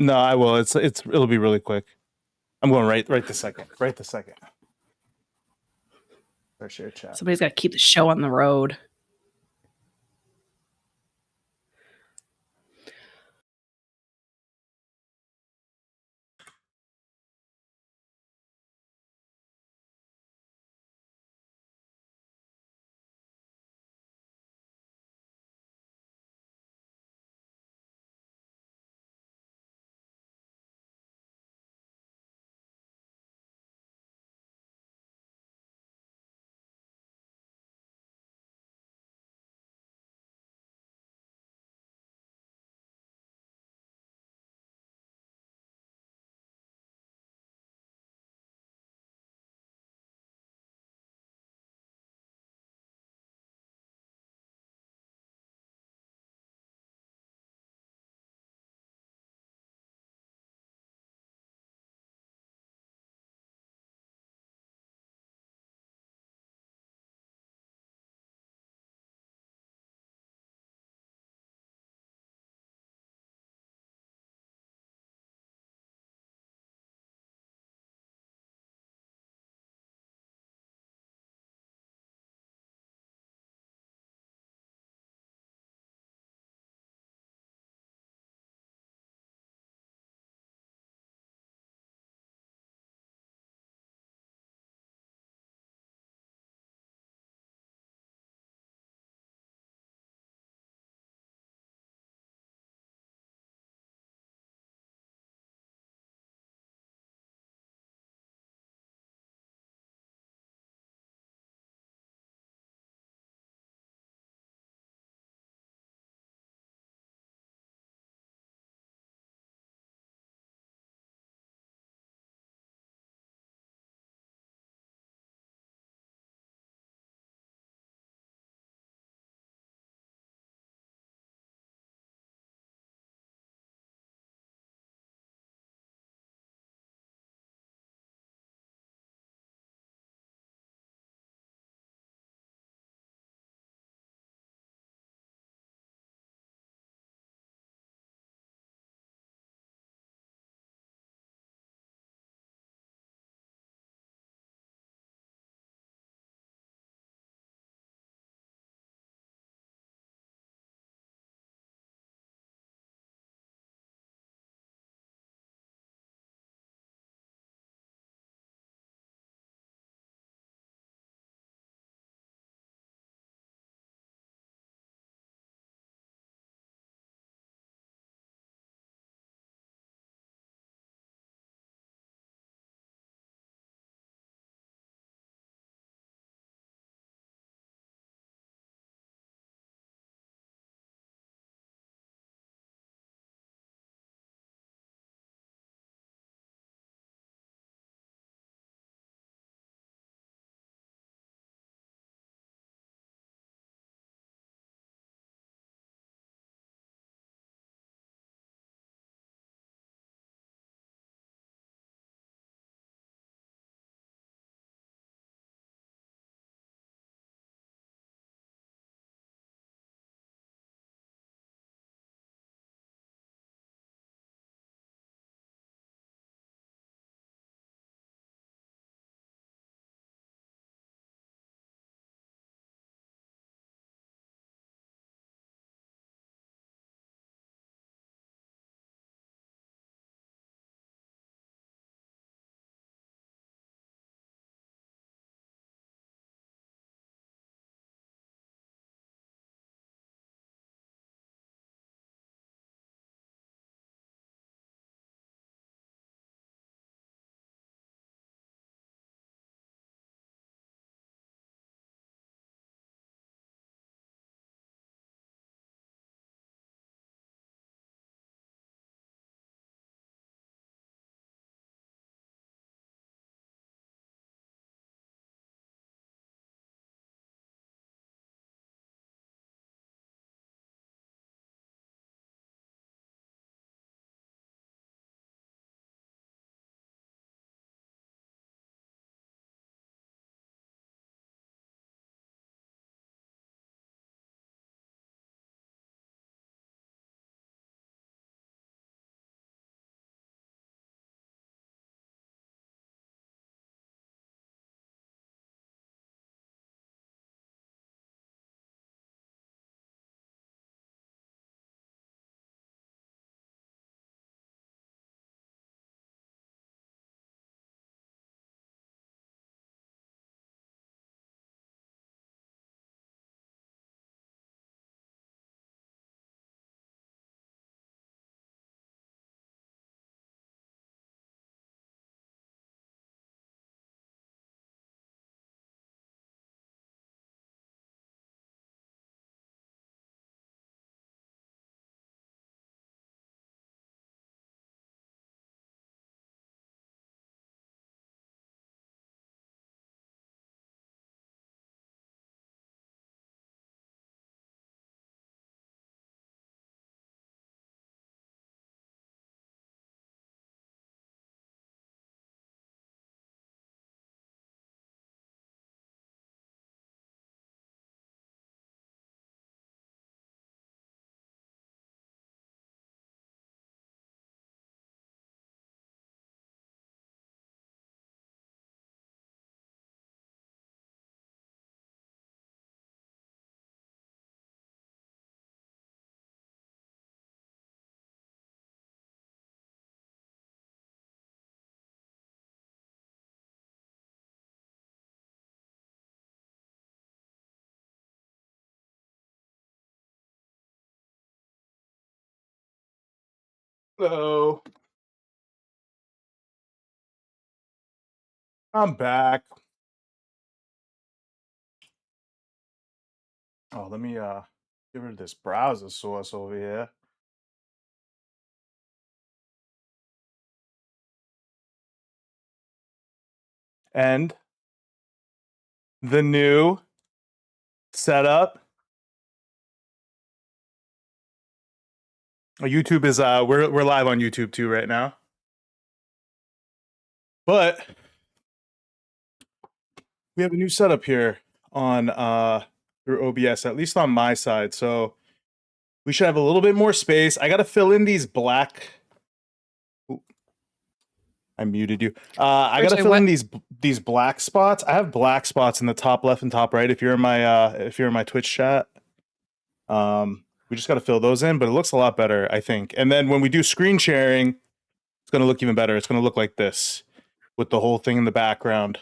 No, I will. It'll be really quick. I'm going right this second. Right this second. Or share chat. Somebody's got to keep the show on the road. Hello. I'm back. Oh, let me get rid of this browser source over here. And the new setup. YouTube is we're live on YouTube too right now. But we have a new setup here on through OBS, at least on my side. So we should have a little bit more space. I got to fill in these black. Ooh, I muted you. I got to fill in these black spots. I have black spots in the top left and top right. If you're in my Twitch chat, we just got to fill those in. But it looks a lot better, I think. And then when we do screen sharing, it's going to look even better. It's going to look like this with the whole thing in the background.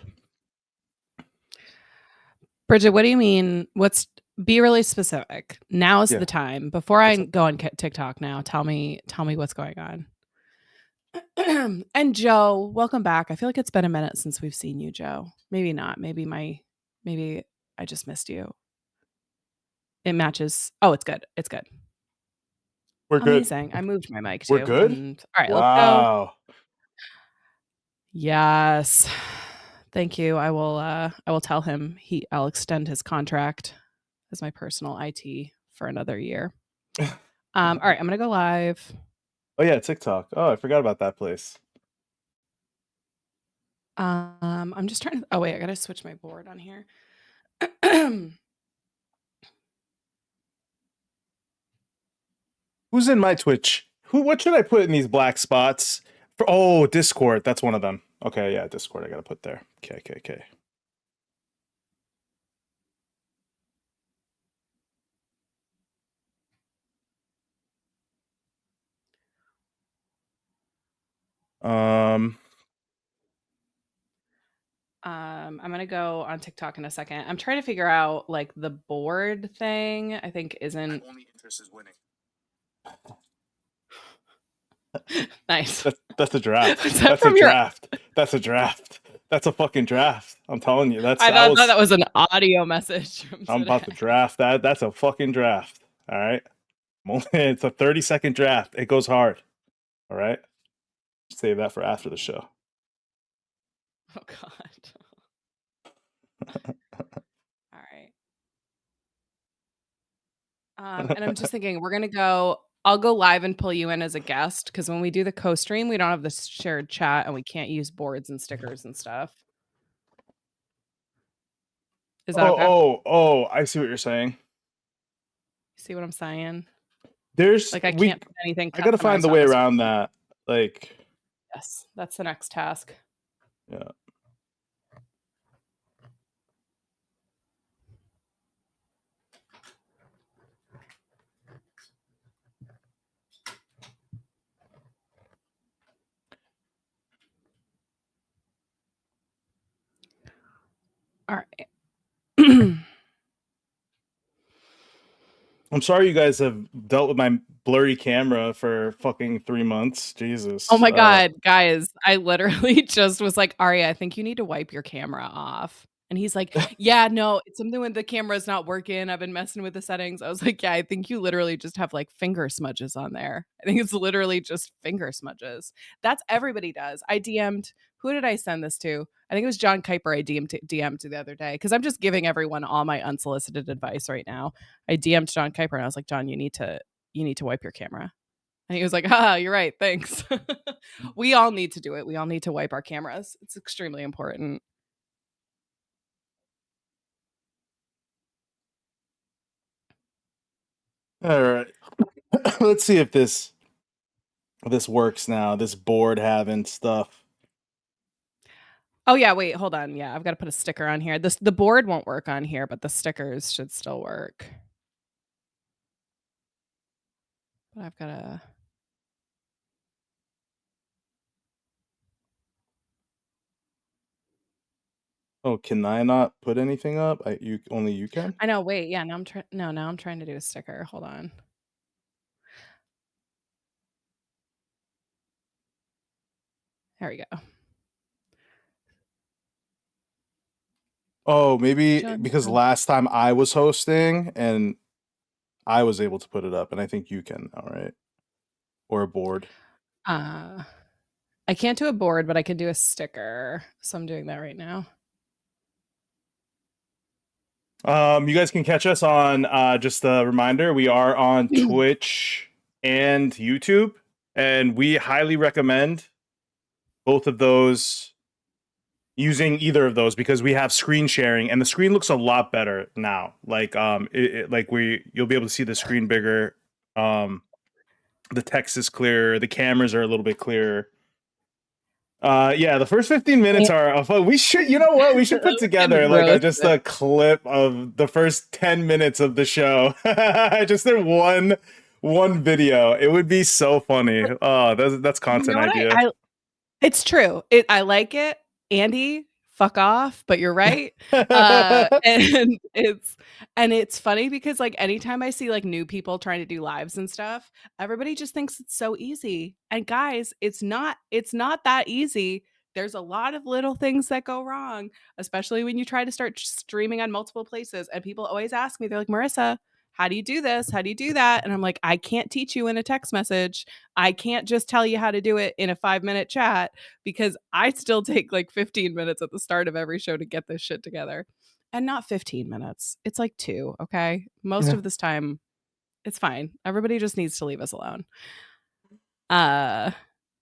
Bridget, what do you mean? Be really specific. Now is Yeah. the time. Before I go on TikTok now, tell me what's going on. And Joe, welcome back. I feel like it's been a minute since we've seen you, Joe. Maybe not. Maybe I just missed you. It matches. Oh, it's good. It's good. We're Amazing. good. I moved my mic too. We're good. All right, wow. Let's go. Yes. Thank you. I will tell him I'll extend his contract as my personal IT for another year. All right, I'm gonna go live. Oh yeah, TikTok. Oh, I forgot about that place. I'm just trying to. Oh wait, I gotta switch my board on here. Who's in my Twitch? What should I put in these black spots? Discord. That's one of them. Okay, yeah, Discord. I gotta put there. Okay. I'm gonna go on TikTok in a second. I'm trying to figure out like the board thing. I think isn't. My only interest is winning. Nice. That's a draft. Is That's a draft. That's a draft. That's a fucking draft. I'm telling you. I thought that was an audio message from I'm today. about to draft that. That's a fucking draft. All right. It's a 30-second draft. It goes hard. All right. Save that for after the show. Oh God. All right. And I'm just thinking I'll go live and pull you in as a guest because when we do the co-stream, we don't have this shared chat and we can't use boards and stickers and stuff. Is that okay? I see what you're saying. See what I'm saying? There's like I can't put anything. I gotta find the way around that. Like, yes, that's the next task. Yeah. All right. I'm sorry you guys have dealt with my blurry camera for fucking 3 months. Jesus. Oh my God, guys, I literally just was like, Aria, I think you need to wipe your camera off. And he's like, yeah, no, it's something when the camera's not working. I've been messing with the settings. I was like, yeah, I think you literally just have like finger smudges on there. I think it's literally just finger smudges. That's everybody does. I DM'd, who did I send this to? I think it was John Kuiper I DM'd the other day because I'm just giving everyone all my unsolicited advice right now. I DM'd John Kuiper and I was like, John, you need to wipe your camera. And he was like, you're right. Thanks. We all need to do it. We all need to wipe our cameras. It's extremely important. All right. Let's see if this works now. This board having stuff. Oh yeah, wait, hold on. Yeah, I've got to put a sticker on here. The board won't work on here, but the stickers should still work. But I've got to. Oh, can I not put anything up? Only you can? I know. Wait, yeah. Now I'm trying to do a sticker. Hold on. There we go. Oh, maybe because Jonathan. last time I was hosting and I was able to put it up, and I think you can now, right? Or a board. Uh, I can't do a board, but I can do a sticker. So I'm doing that right now. You guys can catch us on just a reminder, we are on Twitch and YouTube, and we highly recommend both of those, using either of those, because we have screen sharing and the screen looks a lot better now. Like like you'll be able to see the screen bigger. The text is clearer, the cameras are a little bit clearer. Yeah, the first 15 minutes are fun. We should, you know what? We should put together Getting like just roasted. a clip of the first 10 minutes of the show. Just in one video. It would be so funny. Oh, that's You content know what idea. I It's true. I like it. Andy, fuck off, but you're right. And it's funny because, like, anytime I see, like, new people trying to do lives and stuff, everybody just thinks it's so easy. And guys, it's not that easy. There's a lot of little things that go wrong, especially when you try to start streaming on multiple places. And people always ask me, they're like, "Marissa, how do you do this? How do you do that?" And I'm like, "I can't teach you in a text message. I can't just tell you how to do it in a 5-minute chat because I still take like 15 minutes at the start of every show to get this shit together." And not 15 minutes. It's like 2, okay? Most of this time, it's fine. Everybody just needs to leave us alone. Uh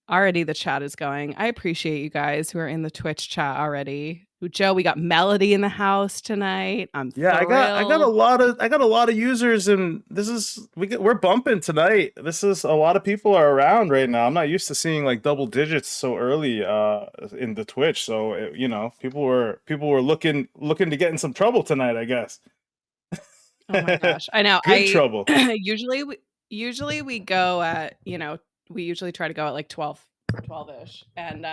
Already the chat is going. I appreciate you guys who are in the Twitch chat already. Joe, we got Melody in the house tonight. I'm Yeah, I got thrilled. a lot of users, and this is we're bumping tonight. This is a lot of people are around right now. I'm not used to seeing like double digits so early in the Twitch. So people were looking to get in some trouble tonight, I guess. Oh my gosh. I know. Good trouble. Usually we go at, we usually try to go at like 12ish. And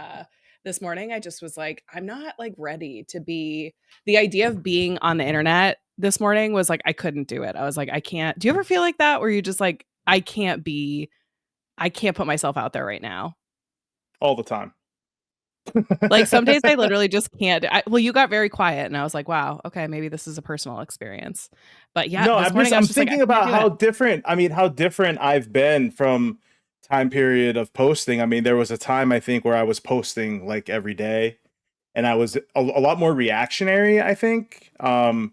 this morning I just was like, I'm not like ready to be the idea of being on the internet this morning was like I couldn't do it. I was like, I can't. Do you ever feel like that where you just like I can't put myself out there right now? All the time. Like some days I literally just can't. Well, you got very quiet and I was like, wow, okay, maybe this is a personal experience. But yeah, No, this morning I I'm was just like, I thinking can't about do it. how different I've been from time period of posting. I mean, there was a time I think where I was posting like every day, and I was a lot more reactionary, I think. And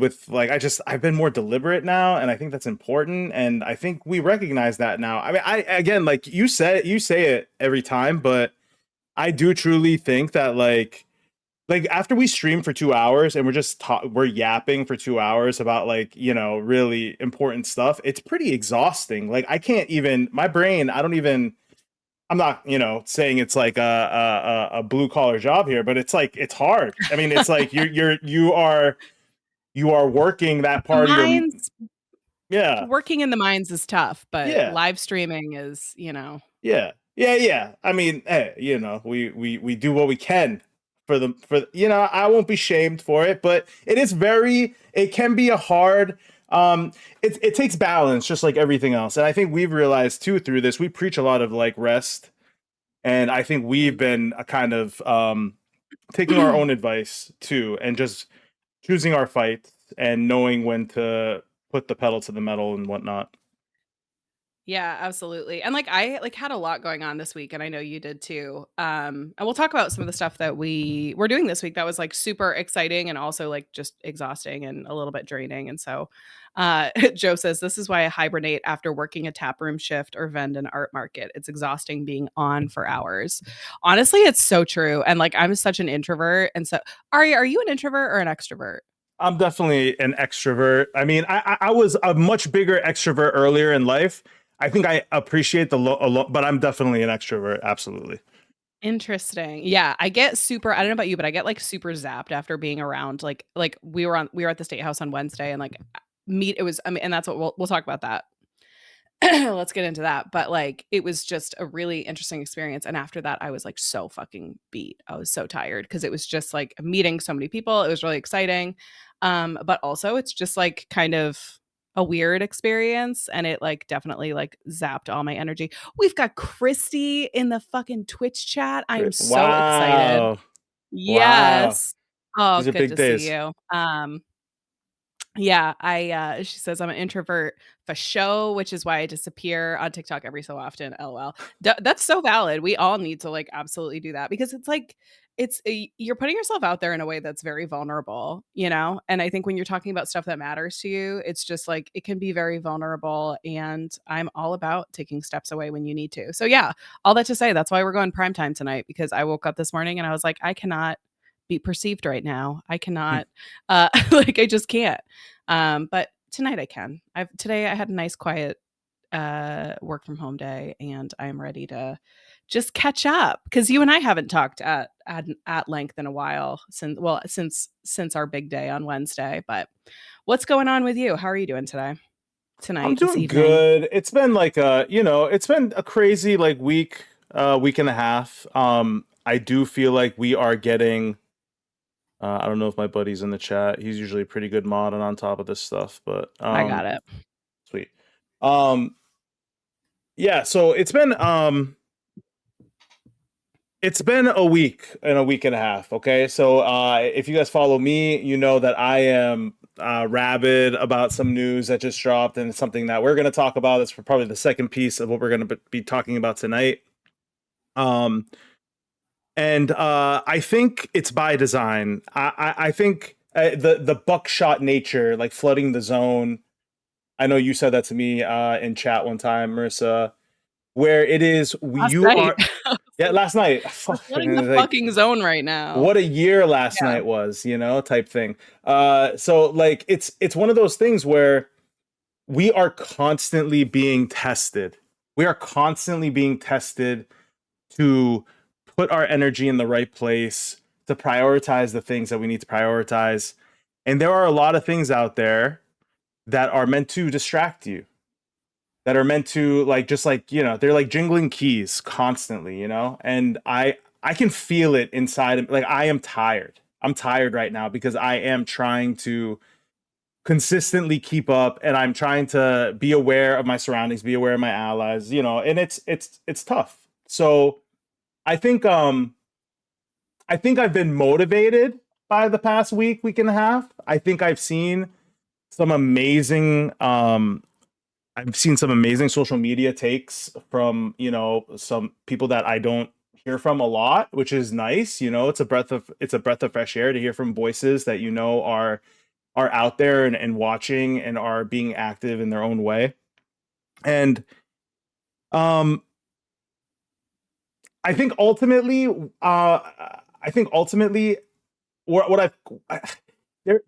with like I've been more deliberate now, and I think that's important, and I think we recognize that now. I mean, I again, like you say it every time, but I do truly think that like after we stream for 2 hours and we're yapping for 2 hours about like really important stuff, it's pretty exhausting. Like I can't even, my brain, I don't even, I'm not saying it's like a blue collar job here, but it's like it's hard. I mean, it's like you are working that The part of your, mines yeah. Working in the mines is tough, but Yeah. live streaming is, Yeah. Yeah, yeah. I mean, hey, we do what we can for I won't be shamed for it, but it can be a hard it takes balance just like everything else. And I think we've realized too through this, we preach a lot of like rest, and I think we've been a kind of taking our own advice too, and just choosing our fights and knowing when to put the pedal to the metal and whatnot. Yeah, absolutely. And like I like had a lot going on this week and I know you did too. And we'll talk about some of the stuff that we were doing this week that was like super exciting and also like just exhausting and a little bit draining. And so Joe says this is why I hibernate after working a taproom shift or vend an art market. It's exhausting being on for hours. Honestly, it's so true. And like I'm such an introvert. And so Ari, are you an introvert or an extrovert? I'm definitely an extrovert. I mean, I was a much bigger extrovert earlier in life. I think I appreciate but I'm definitely an extrovert. Absolutely. Interesting. Yeah, I get super I don't know about you, but I get, like, super zapped after being around, like, we were at the state house on Wednesday and, like, meet it was I mean, and that's what we'll talk about that. Let's get into that, but, like, it was just a really interesting experience, and after that, I was, like, so fucking beat. I was so tired because it was just, like, meeting so many people, it was really exciting, but also it's just, like, kind of a weird experience, and it like definitely like zapped all my energy. We've got Christy in the fucking Twitch chat. I am so excited. Wow. Wow. Yes. Oh, These are good big to see days. you. Yeah, she says I'm an introvert for show, which is why I disappear on TikTok every so often. LOL. That's so valid. We all need to like absolutely do that because it's like you're putting yourself out there in a way that's very vulnerable, you know? And I think when you're talking about stuff that matters to you, it's just like it can be very vulnerable, and I'm all about taking steps away when you need to. So yeah, all that to say, that's why we're going prime time tonight, because I woke up this morning and I was like, I cannot be perceived right now. I cannot like I just can't. But tonight I can. Today I had a nice quiet work from home day, and I'm ready to just catch up because you and I haven't talked at length in a while since our big day on Wednesday. But what's going on with you? How are you doing today? I'm Tonight, this doing evening? good. It's been like it's been a crazy like week and a half. I do feel like we are getting I don't know if my buddy's in the chat. He's usually a pretty good mod and on top of this stuff, but I got it. sweet. Um yeah, so it's been a week and a week and a half, okay? So if you guys follow me, you know that I am rabid about some news that just dropped, and it's something that we're going to talk about. That's probably the second piece of what we're going to be talking about tonight. Um, and I think it's by design. I think the buckshot nature, like flooding the zone. I know you said that to me in chat one time, Marissa, where it is Last you night. are. Yeah, last night. We're flooding the Like fucking zone right now. what a year last Yeah. night was, type thing. So like it's one of those things where we are constantly being tested. We are constantly being tested to put our energy in the right place, to prioritize the things that we need to prioritize. And there are a lot of things out there that are meant to distract you, that are meant to like just like, they're like jingling keys constantly, And I can feel it inside. Like I am tired. I'm tired right now because I am trying to consistently keep up, and I'm trying to be aware of my surroundings, be aware of my allies, and it's tough. So I think I've been motivated by the past week and a half. I think some amazing I've seen some amazing social media takes from, some people that I don't hear from a lot, which is nice. It's a breath of fresh air to hear from voices that are out there and watching and are being active in their own way. And um I think ultimately what there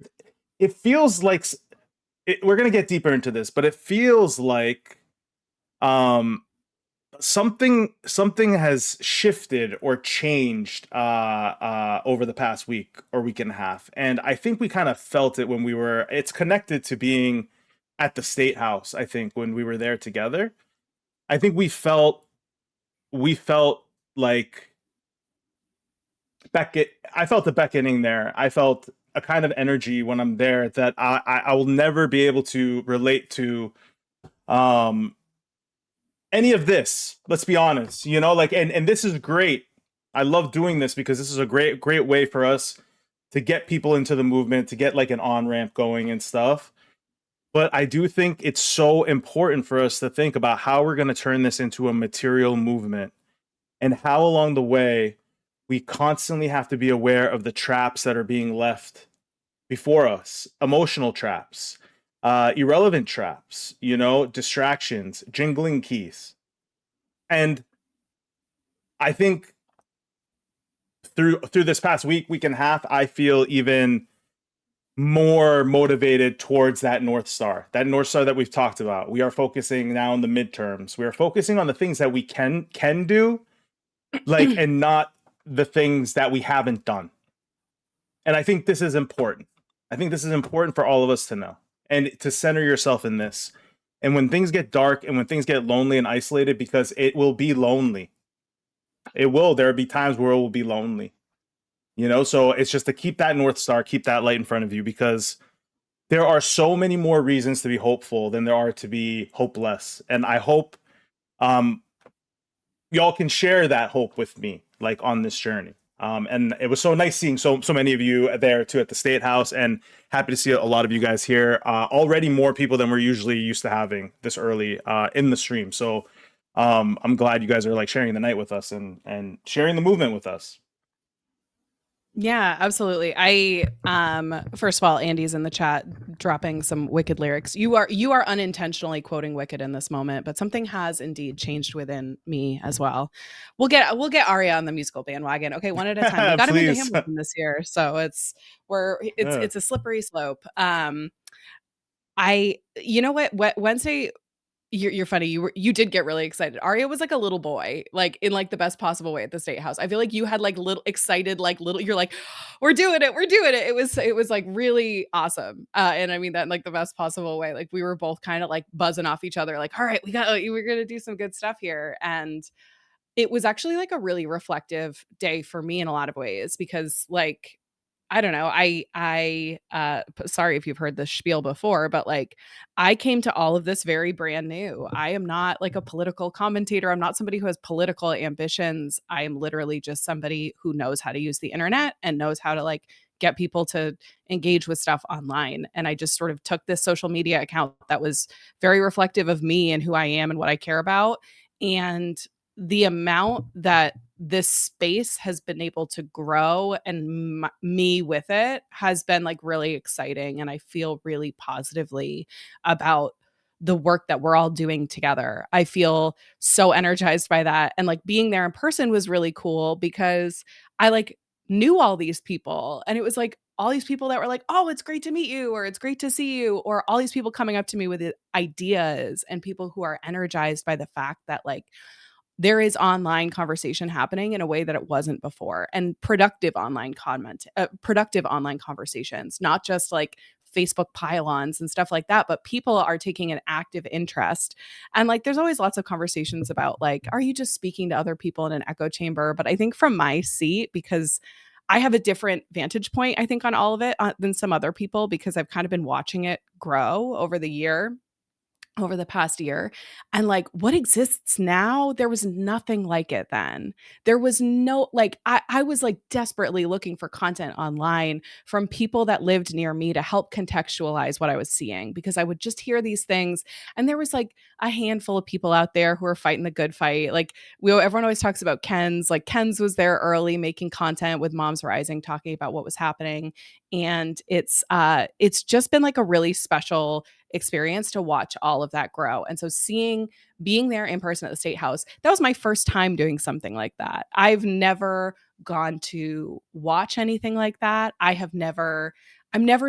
it feels like we're going to get deeper into this, but it feels like um something has shifted or changed over the past week or week and a half, and I think we kind of felt it when it's connected to being at the state house. I think when we were there together, I think we felt like I felt the beckoning there. I felt a kind of energy when I'm there that I will never be able to relate to um any of this. Let's be honest, like, and this is great. I love doing this because this is a great way for us to get people into the movement, to get like an on ramp going and stuff. But I do think it's so important for us to think about how we're going to turn this into a material movement, and how along the way we constantly have to be aware of the traps that are being left before us, emotional traps, irrelevant traps, distractions, jingling keys. And I think through this past week and a half, I feel even more motivated towards that North Star that we've talked about. We are focusing now on the midterms. We are focusing on the things that we can do, like, and not the things that we haven't done. And I think this is important. I think this is important for all of us to know and to center yourself in this. And when things get dark and when things get lonely and isolated, because it will be lonely, there will be times where it will be lonely. So it's just to keep that North Star, keep that light in front of you, because there are so many more reasons to be hopeful than there are to be hopeless. And I hope um, y'all can share that hope with me, like on this journey. And it was so nice seeing so many of you there too at the State House, and happy to see a lot of you guys here. Already more people than we're usually used to having this early in the stream. So I'm glad you guys are like sharing the night with us and sharing the movement with us. Yeah, absolutely. I first of all, Andy's in the chat dropping some Wicked lyrics. You are unintentionally quoting Wicked in this moment, but something has indeed changed within me as well. We'll get Arya on the musical bandwagon. Okay, one at a time. We got him into Please. Hamilton this year, so it's a slippery slope. I you know what Wednesday you're funny. You did get really excited. Arya was like a little boy, like in like the best possible way at the State House. I feel like you had like little excited, like little. You're like, we're doing it, we're doing it. It was like really awesome, and I mean that in like the best possible way. Like we were both kind of like buzzing off each other, like, all right, we're gonna do some good stuff here, and it was actually like a really reflective day for me in a lot of ways because like I don't know. Sorry if you've heard this spiel before, but like I came to all of this very brand new. I am not like a political commentator. I'm not somebody who has political ambitions. I am literally just somebody who knows how to use the internet and knows how to like get people to engage with stuff online. And I just sort of took this social media account that was very reflective of me and who I am and what I care about. And the amount that this space has been able to grow and me with it has been like really exciting, and I feel really positively about the work that we're all doing together. I feel so energized by that, and like being there in person was really cool because I like knew all these people, and it was like all these people that were like, "Oh, it's great to meet you," or "It's great to see you," or all these people coming up to me with ideas, and people who are energized by the fact that like there is online conversation happening in a way that it wasn't before, and productive online conversations, not just like Facebook pylons and stuff like that, but people are taking an active interest. And like there's always lots of conversations about like, are you just speaking to other people in an echo chamber? But I think from my seat, because I have a different vantage point, I think, on all of it than some other people, because I've kind of been watching it grow over the past year. And like what exists now, there was nothing like it then. There was no like I was like desperately looking for content online from people that lived near me to help contextualize what I was seeing, because I would just hear these things, and there was like a handful of people out there who were fighting the good fight. Like everyone always talks about Ken's, like Ken's was there early making content with Moms Rising, talking about what was happening. And it's just been like a really special experience to watch all of that grow. And so being there in person at the State House, that was my first time doing something like that. I've never gone to watch anything like that. I'm never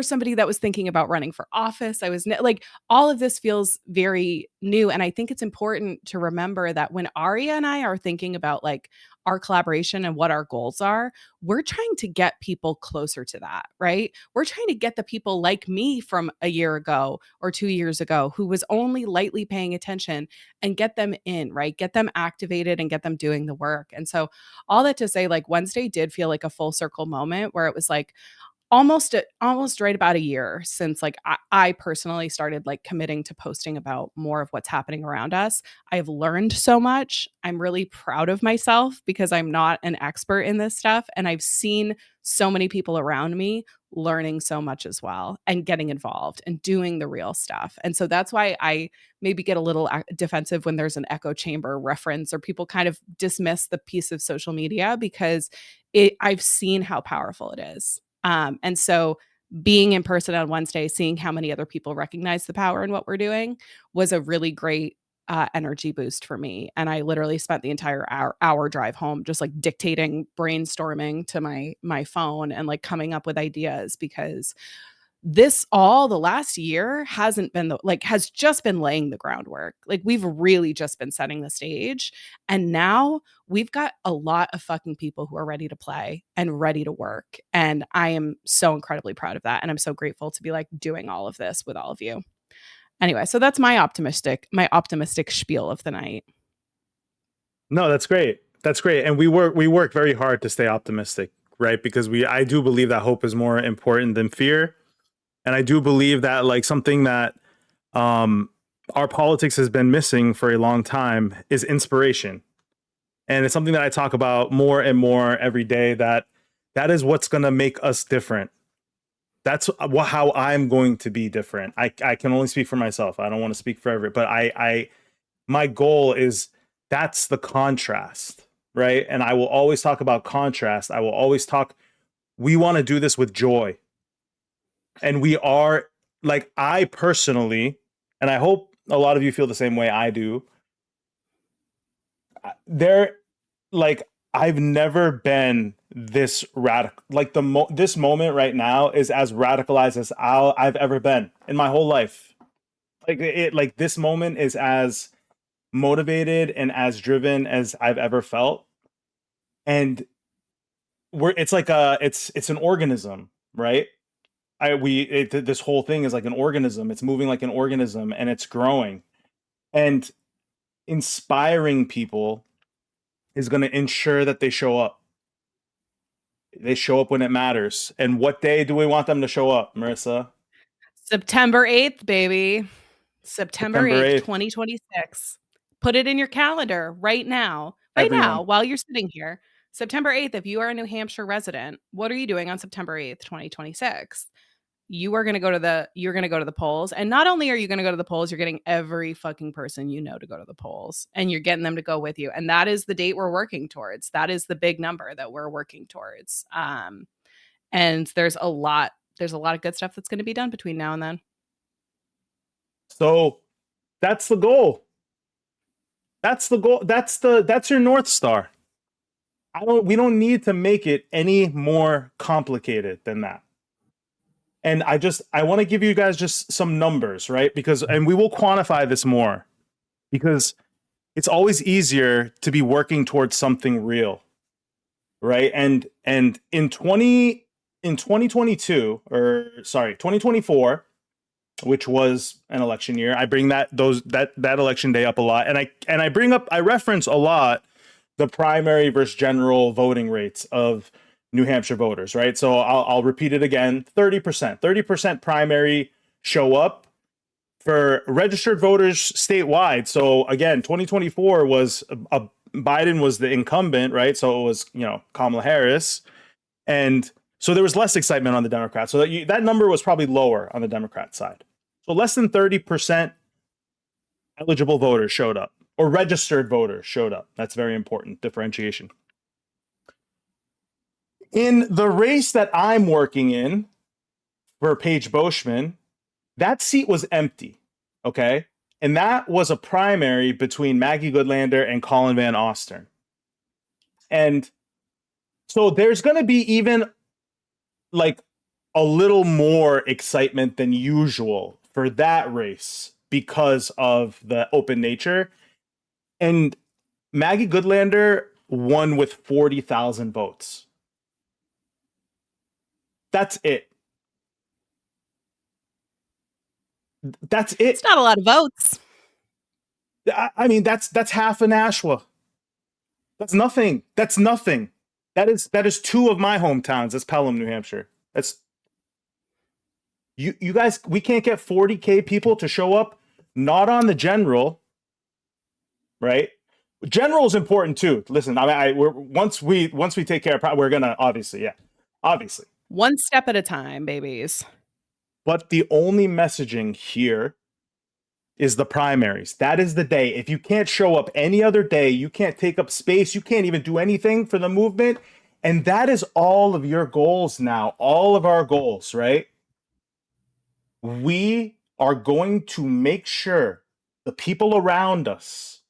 somebody that was thinking about running for office. Like all of this feels very new, and I think it's important to remember that when Aria and I are thinking about like our collaboration and what our goals are, we're trying to get people closer to that, right? We're trying to get the people like me from a year ago or 2 years ago who was only lightly paying attention, and get them in, right? Get them activated and get them doing the work. And so all that to say, like Wednesday did feel like a full circle moment where it was like almost right about a year since like I personally started like committing to posting about more of what's happening around us. I have learned so much. I'm really proud of myself because I'm not an expert in this stuff, and I've seen so many people around me learning so much as well, and getting involved and doing the real stuff. And so that's why I maybe get a little defensive when there's an echo chamber reference or people kind of dismiss the piece of social media, because I've seen how powerful it is. And so being in person on Wednesday, seeing how many other people recognize the power in what we're doing was a really great energy boost for me. And I literally spent the entire hour drive home just like dictating, brainstorming to my phone and like coming up with ideas, because the last year hasn't been has just been laying the groundwork. Like we've really just been setting the stage, and now we've got a lot of fucking people who are ready to play and ready to work, and I am so incredibly proud of that, and I'm so grateful to be like doing all of this with all of you. Anyway, so that's my optimistic spiel of the night. No, that's great. That's great. And we work very hard to stay optimistic, right? Because I do believe that hope is more important than fear. And I do believe that like something that our politics has been missing for a long time is inspiration. And it's something that I talk about more and more every day, that that is what's going to make us different. That's how I'm going to be different. I can only speak for myself. I don't want to speak for every, but my goal is that's the contrast, right? And I will always talk about contrast. I will always talk, we want to do this with joy. And we are, like, I personally, and I hope a lot of you feel the same way I do, there, like, I've never been this radical. Like this moment right now is as radicalized as I've ever been in my whole life. Like this moment is as motivated and as driven as I've ever felt. And it's like it's an organism, right? This whole thing is like an organism. It's moving like an organism and it's growing. And inspiring people is going to ensure that they show up. They show up when it matters. And what day do we want them to show up, Marissa? September 8th, baby. September September 8th, 8th. 2026. Put it in your calendar right now. Right now, Everyone. while you're sitting here. September 8th, if you are a New Hampshire resident, what are you doing on September 8th, 2026? You're going to go to the polls, and not only are you going to go to the polls, you're getting every fucking person you know to go to the polls, and you're getting them to go with you. And that is the date we're working towards. That is the big number that we're working towards. And there's a lot of good stuff that's going to be done between now and then. So that's the goal. That's the goal. That's your North Star. We don't need to make it any more complicated than that. And I want to give you guys just some numbers, right? And we will quantify this more, because it's always easier to be working towards something real, right? And in 2022, or sorry, 2024, which was an election year, I bring that election day up a lot, and I reference a lot the primary versus general voting rates of New Hampshire voters, right? So I'll repeat it again: 30% primary show up for registered voters statewide. So again, 2024 was Biden was the incumbent, right? So it was, Kamala Harris, and so there was less excitement on the Democrats. So that number was probably lower on the Democrat side. So less than 30% eligible voters showed up, or registered voters showed up. That's very important differentiation. In the race that I'm working in for Paige Boschman, that seat was empty, okay? And that was a primary between Maggie Goodlander and Colin Van Osten. And so there's going to be even like a little more excitement than usual for that race because of the open nature. And Maggie Goodlander won with 40,000 votes. That's it. That's it. It's not a lot of votes. I mean, that's half of Nashua. That's nothing. That's nothing. That is two of my hometowns. That's Pelham, New Hampshire. That's you guys. We can't get 40K people to show up. Not on the general, right? General is important too. Listen, once we take care of, we're gonna obviously. One step at a time, babies. But the only messaging here is the primaries. That is the day. If you can't show up any other day, you can't take up space, you can't even do anything for the movement. And that is all of your goals now, all of our goals, right? We are going to make sure the people around us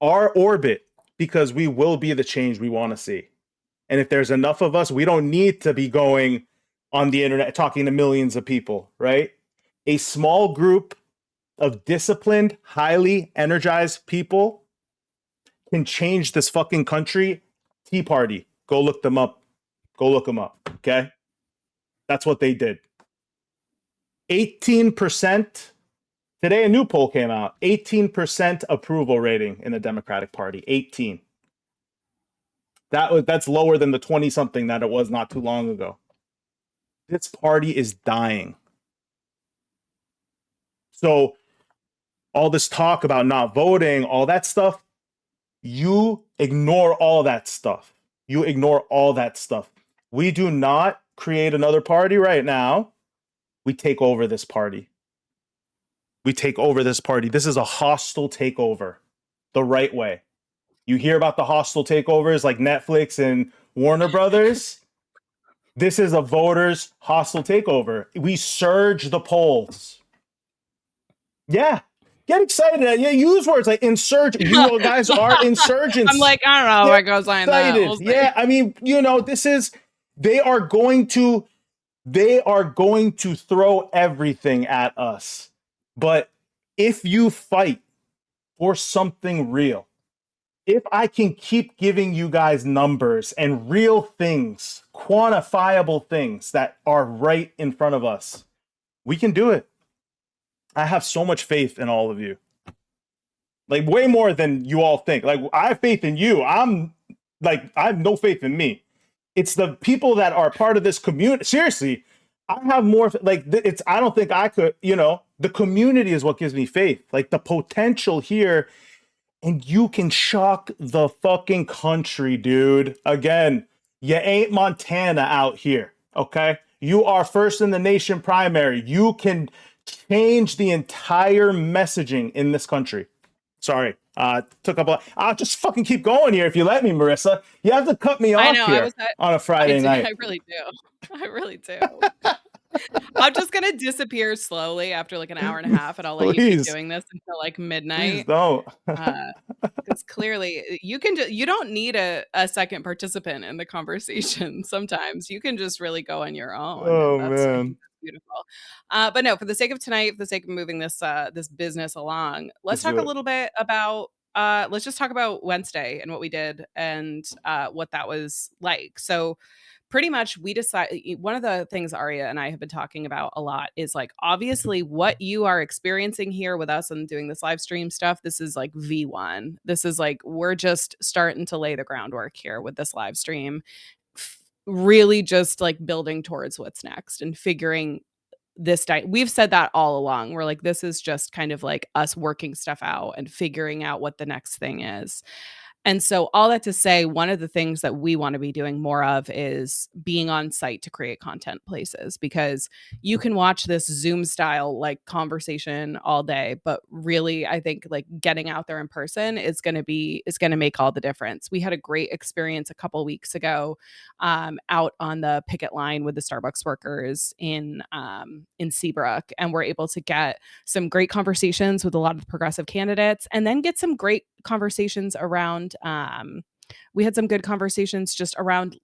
are orbit, because we will be the change we want to see. And if there's enough of us, we don't need to be going on the internet talking to millions of people, right? A small group of disciplined, highly energized people can change this fucking country. Tea Party, go look them up. Go look them up, okay? That's what they did. 18%. Today, a new poll came out. 18% approval rating in the Democratic Party. 18. That's lower than the 20-something that it was not too long ago. This party is dying. So all this talk about not voting, all that stuff, you ignore all that stuff. You ignore all that stuff. We do not create another party right now. We take over this party. We take over this party. This is a hostile takeover the right way. You hear about the hostile takeovers like Netflix and Warner Brothers. This is a voters' hostile takeover. We surge the polls. Yeah. Get excited. Yeah, use words like insurgent. You guys are insurgents. I'm like, I don't know if I go sign that. We'll yeah, I mean, this is they are going to throw everything at us. But if you fight for something real, if I can keep giving you guys numbers and real things, quantifiable things that are right in front of us, we can do it. I have so much faith in all of you. Like way more than you all think. Like I have faith in you. I have no faith in me. It's the people that are part of this community. Seriously, I have more I don't think I could, the community is what gives me faith. Like the potential here, and you can shock the fucking country, dude. Again, you ain't Montana out here, okay? You are first in the nation primary. You can change the entire messaging in this country. Sorry, took up a lot. I'll just fucking keep going here if you let me, Marissa. You have to cut me off here on a Friday night. I really do. I really do. I'm just gonna disappear slowly after like an hour and a half, and I'll let you keep doing this until like midnight. Please don't. Because clearly you don't need a second participant in the conversation. Sometimes you can just really go on your own. Oh I man, think that's beautiful. But no, for the sake of tonight, for the sake of moving this business along, let's talk a little bit about. Let's just talk about Wednesday and what we did and what that was like. So pretty much we decided one of the things Aria and I have been talking about a lot is like obviously what you are experiencing here with us and doing this live stream stuff. This is like V1. This is like we're just starting to lay the groundwork here with this live stream. Really just like building towards what's next and figuring this we've said that all along. We're like, this is just kind of like us working stuff out and figuring out what the next thing is. And so all that to say, one of the things that we want to be doing more of is being on site to create content places, because you can watch this Zoom style like conversation all day, but really I think like getting out there in person is going to make all the difference. We had a great experience a couple weeks ago out on the picket line with the Starbucks workers in Seabrook, and we're able to get some great conversations with a lot of the progressive candidates, and then get some great conversations around we had some good conversations just around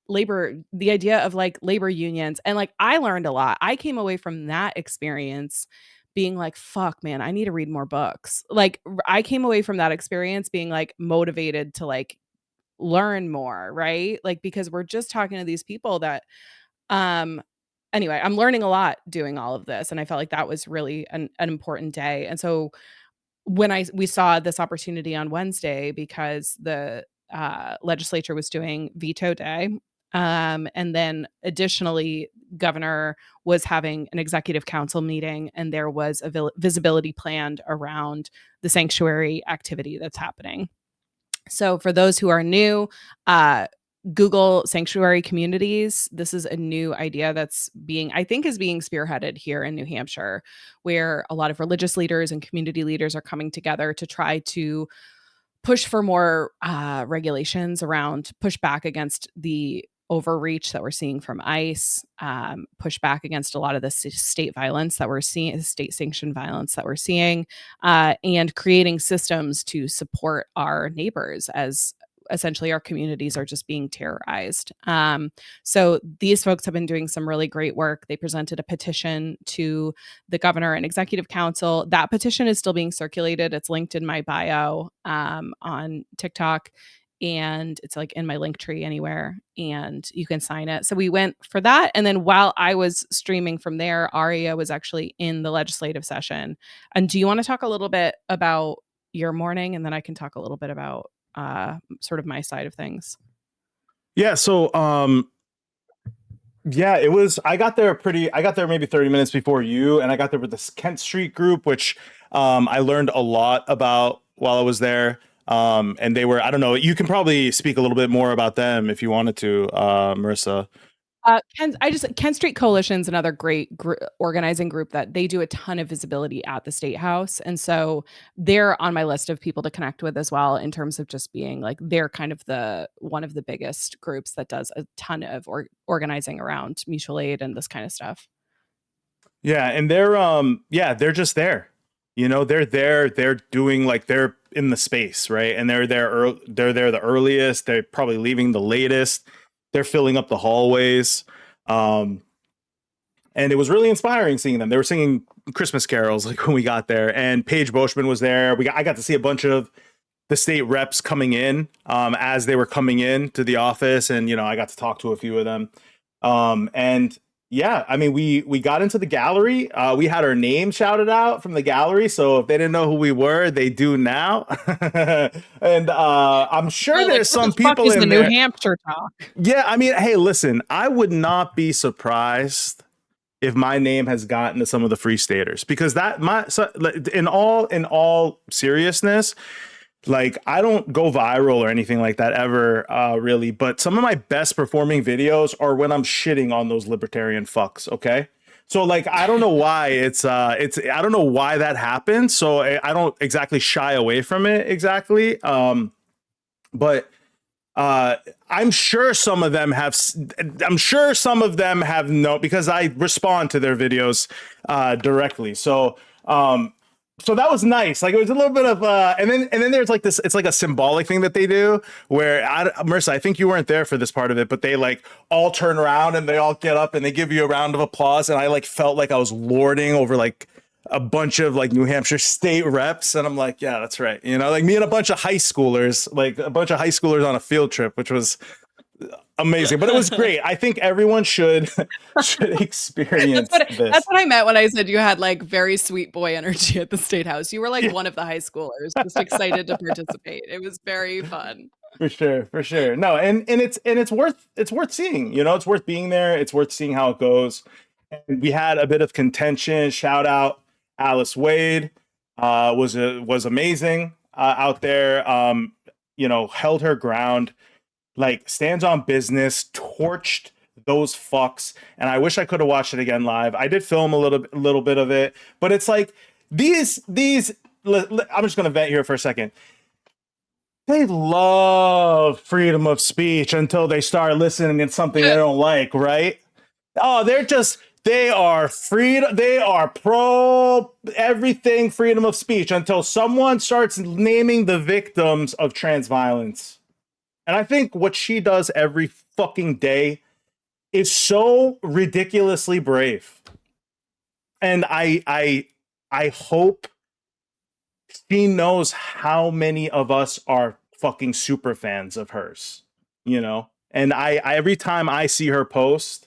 labor, the idea of like labor unions. And like I learned a lot. I came away from that experience being like, fuck man, I need to read more books. Like I came away from that experience being like motivated to like learn more, right? Like because we're just talking to these people that anyway, I'm learning a lot doing all of this, and I felt like that was really an important day. And so when we saw this opportunity on Wednesday, because the legislature was doing veto day, and then additionally, governor was having an executive council meeting, and there was a visibility planned around the sanctuary activity that's happening. So for those who are new, Google sanctuary communities. This is a new idea that's being spearheaded here in New Hampshire, where a lot of religious leaders and community leaders are coming together to try to push for more regulations around, push back against the overreach that we're seeing from ICE, push back against a lot of the state violence that we're seeing, state sanctioned violence that we're seeing, and creating systems to support our neighbors as essentially our communities are just being terrorized. So these folks have been doing some really great work. They presented a petition to the governor and executive council. That petition is still being circulated. It's linked in my bio on TikTok, and it's like in my link tree anywhere, and you can sign it. So we went for that. And then while I was streaming from there, Aria was actually in the legislative session. And do you want to talk a little bit about your morning? And then I can talk a little bit about sort of my side of things. Yeah. So Yeah, it was. I got there maybe 30 minutes before you, and I got there with this Kent Street group, which I learned a lot about while I was there. And they were, I don't know, you can probably speak a little bit more about them if you wanted to, Marissa. Kent Street Coalition's another great organizing group that they do a ton of visibility at the State House, and so they're on my list of people to connect with as well in terms of just being like they're kind of the one of the biggest groups that does a ton of organizing around mutual aid and this kind of stuff. Yeah, and they're just there. You know, they're there, they're doing like they're in the space, right? And they're there the earliest, they're probably leaving the latest. They're filling up the hallways. Um and it was really inspiring seeing them. They were singing Christmas carols like when we got there, and Paige Boschman was there. I got to see a bunch of the state reps coming in as they were coming in to the office, and you know I got to talk to a few of them. And yeah, I mean we got into the gallery. We had our name shouted out from the gallery, so if they didn't know who we were, they do now. And I'm sure They're like, there's what the some fuck people is the in New there. Hampshire talk? Yeah, I mean, hey, listen, I would not be surprised if my name has gotten to some of the free staters, because that my so, like, in all seriousness, like I don't go viral or anything like that ever, really, but some of my best performing videos are when I'm shitting on those libertarian fucks. Okay, so like I don't know why it's I don't know why that happens, so I don't exactly shy away from it exactly. But uh I'm sure some of them have I'm sure some of them have no, because I respond to their videos directly. So that was nice. Like it was a little bit of and then there's like this, it's like a symbolic thing that they do where Marissa, I think you weren't there for this part of it, but they like all turn around and they all get up and they give you a round of applause, and I like felt like I was lording over like a bunch of like New Hampshire state reps, and I'm like, yeah, that's right. You know, like me and a bunch of high schoolers, like a bunch of high schoolers on a field trip, which was amazing. But it was great. I think everyone should should That's experience what that's this. what I meant when I said you had like very sweet boy energy at the State House. You were like Yeah, one of the high schoolers, just excited to participate. It was very fun. for sure, for sure. No, and it's worth seeing. You know, it's worth being there. It's worth seeing how it goes. And we had a bit of contention. Shout out Alice Wade, was amazing out there. You know, held her ground, like stands on business, torched those fucks. And I wish I could have watched it again live. I did film a little bit of it, but it's like these. I'm just gonna vent here for a second. They love freedom of speech until they start listening to something they don't like, right? Oh, they are freedom, they are pro everything freedom of speech until someone starts naming the victims of trans violence. And I think what she does every fucking day is so ridiculously brave. And I hope she knows how many of us are fucking super fans of hers, you know? And I every time I see her post,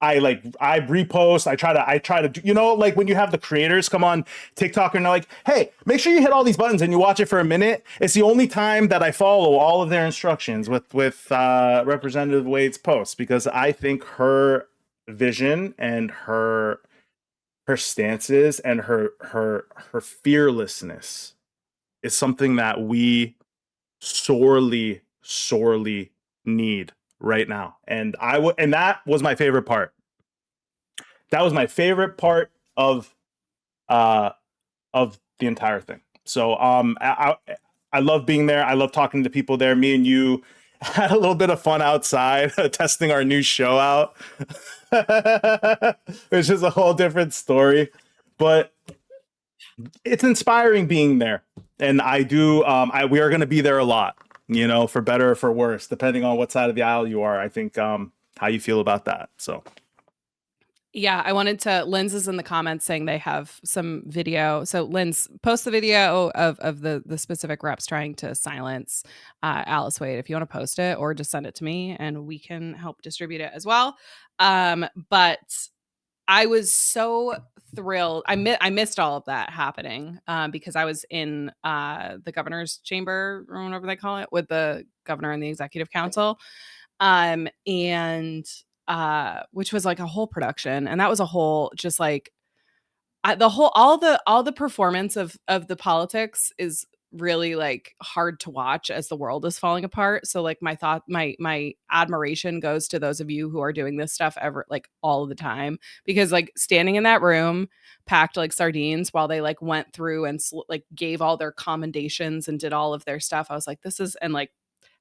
I repost. I try to do, you know, like when you have the creators come on TikTok and they're like, hey, make sure you hit all these buttons and you watch it for a minute. It's the only time that I follow all of their instructions with Representative Wade's posts, because I think her vision and her stances and her fearlessness is something that we sorely need right now. And and that was my favorite part. That was my favorite part uh of the entire thing. So I love being there. I love talking to people there. Me and you had a little bit of fun outside testing our new show out. Which is a whole different story. But it's inspiring being there. And I do we are going to be there a lot, you know, for better or for worse, depending on what side of the aisle you are. I think how you feel about that. So Yeah, I wanted to Lynn's is in the comments saying they have some video. So Lynn's post the video of the specific reps trying to silence Alice Wade if you want to post it, or just send it to me and we can help distribute it as well. But I was so thrilled. I missed all of that happening because I was in the governor's chamber or whatever they call it with the governor and the executive council. And which was like a whole production, and that was a whole just like the whole all the performance of the politics is really like hard to watch as the world is falling apart. So like my admiration goes to those of you who are doing this stuff ever like all of the time, because like standing in that room packed like sardines while they like went through and like gave all their commendations and did all of their stuff. I was like, this is, and like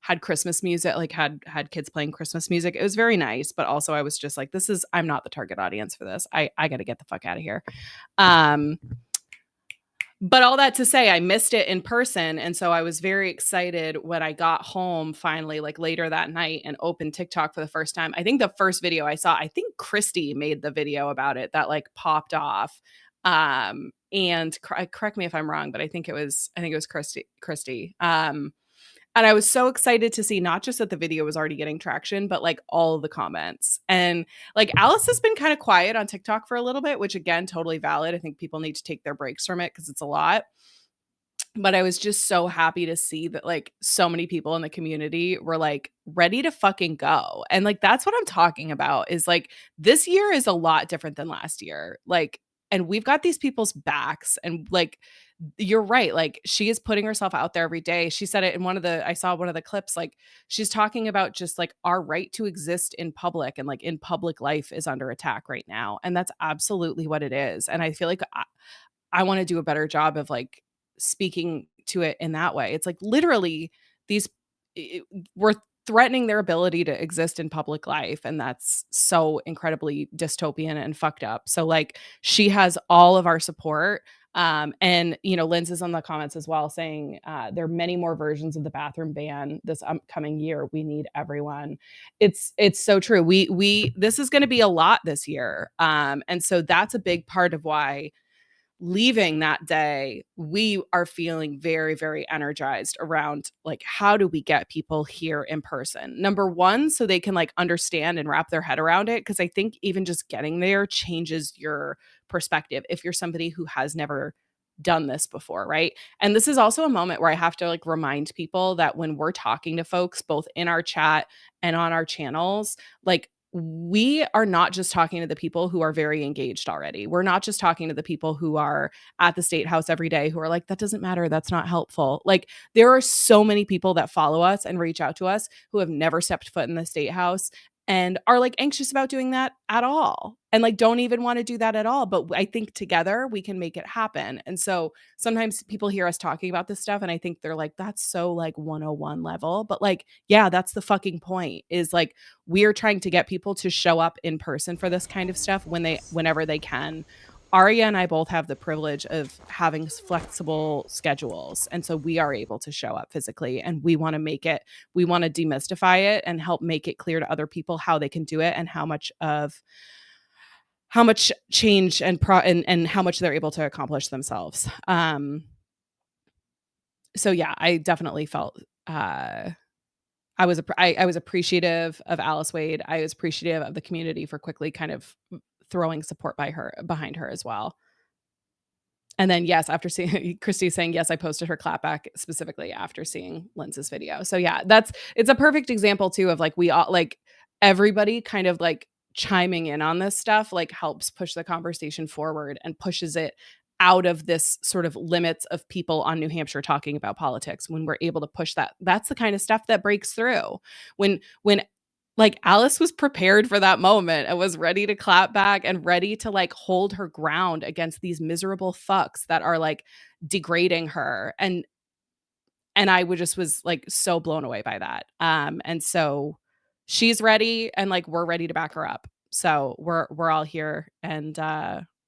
had Christmas music, like had kids playing Christmas music. It was very nice, but also I was just like, this is, I'm not the target audience for this. I got to get the fuck out of here. Um, but all that to say, I missed it in person. And so I was very excited when I got home finally, like later that night, and opened TikTok for the first time. I think the first video I saw, I think Christy made the video about it that like popped off. And correct me if I'm wrong, but I think it was Christy. And I was so excited to see not just that the video was already getting traction, but like all of the comments. And like Alice has been kind of quiet on TikTok for a little bit, which again, totally valid. I think people need to take their breaks from it because it's a lot. But I was just so happy to see that like so many people in the community were like ready to fucking go. And like that's what I'm talking about, is like this year is a lot different than last year. Like, and we've got these people's backs, and like you're right, like she is putting herself out there every day. She said it in I saw one of the clips, like she's talking about just like our right to exist in public, and like in public life is under attack right now. And that's absolutely what it is. And I feel like I want to do a better job of like speaking to it in that way. It's like literally these we're threatening their ability to exist in public life, and that's so incredibly dystopian and fucked up. So like she has all of our support. And you know, Linz is on the comments as well saying there are many more versions of the bathroom ban this upcoming year. We need everyone. It's so true. We this is going to be a lot this year. And so that's a big part of why leaving that day, we are feeling very, very energized around like, how do we get people here in person? Number one, so they can like understand and wrap their head around it. Cause I think even just getting there changes your perspective if you're somebody who has never done this before, right? And this is also a moment where I have to like remind people that when we're talking to folks, both in our chat and on our channels, like we are not just talking to the people who are very engaged already. We're not just talking to the people who are at the state house every day who are like, that doesn't matter. That's not helpful. Like, there are so many people that follow us and reach out to us who have never stepped foot in the state house and are like anxious about doing that at all, and like don't even want to do that at all. But I think together we can make it happen. And so sometimes people hear us talking about this stuff and I think they're like, that's so like 101 level. But like, yeah, that's the fucking point, is like we're trying to get people to show up in person for this kind of stuff whenever they can. Aria and I both have the privilege of having flexible schedules. And so we are able to show up physically, and we want to demystify it and help make it clear to other people how they can do it, and how much change and how much they're able to accomplish themselves. So yeah, I definitely felt I was appreciative of Alice Wade. I was appreciative of the community for quickly kind of throwing support behind her as well. And then yes, after seeing Christy saying yes, I posted her clapback specifically after seeing Linz's video. So yeah, it's a perfect example too of like we all like everybody kind of like chiming in on this stuff like helps push the conversation forward and pushes it out of this sort of limits of people on New Hampshire talking about politics. When we're able to push that, that's the kind of stuff that breaks through. When like Alice was prepared for that moment and was ready to clap back and ready to like hold her ground against these miserable fucks that are like degrading her. And I would just was like so blown away by that. And so she's ready, and like we're ready to back her up. So we're all here, and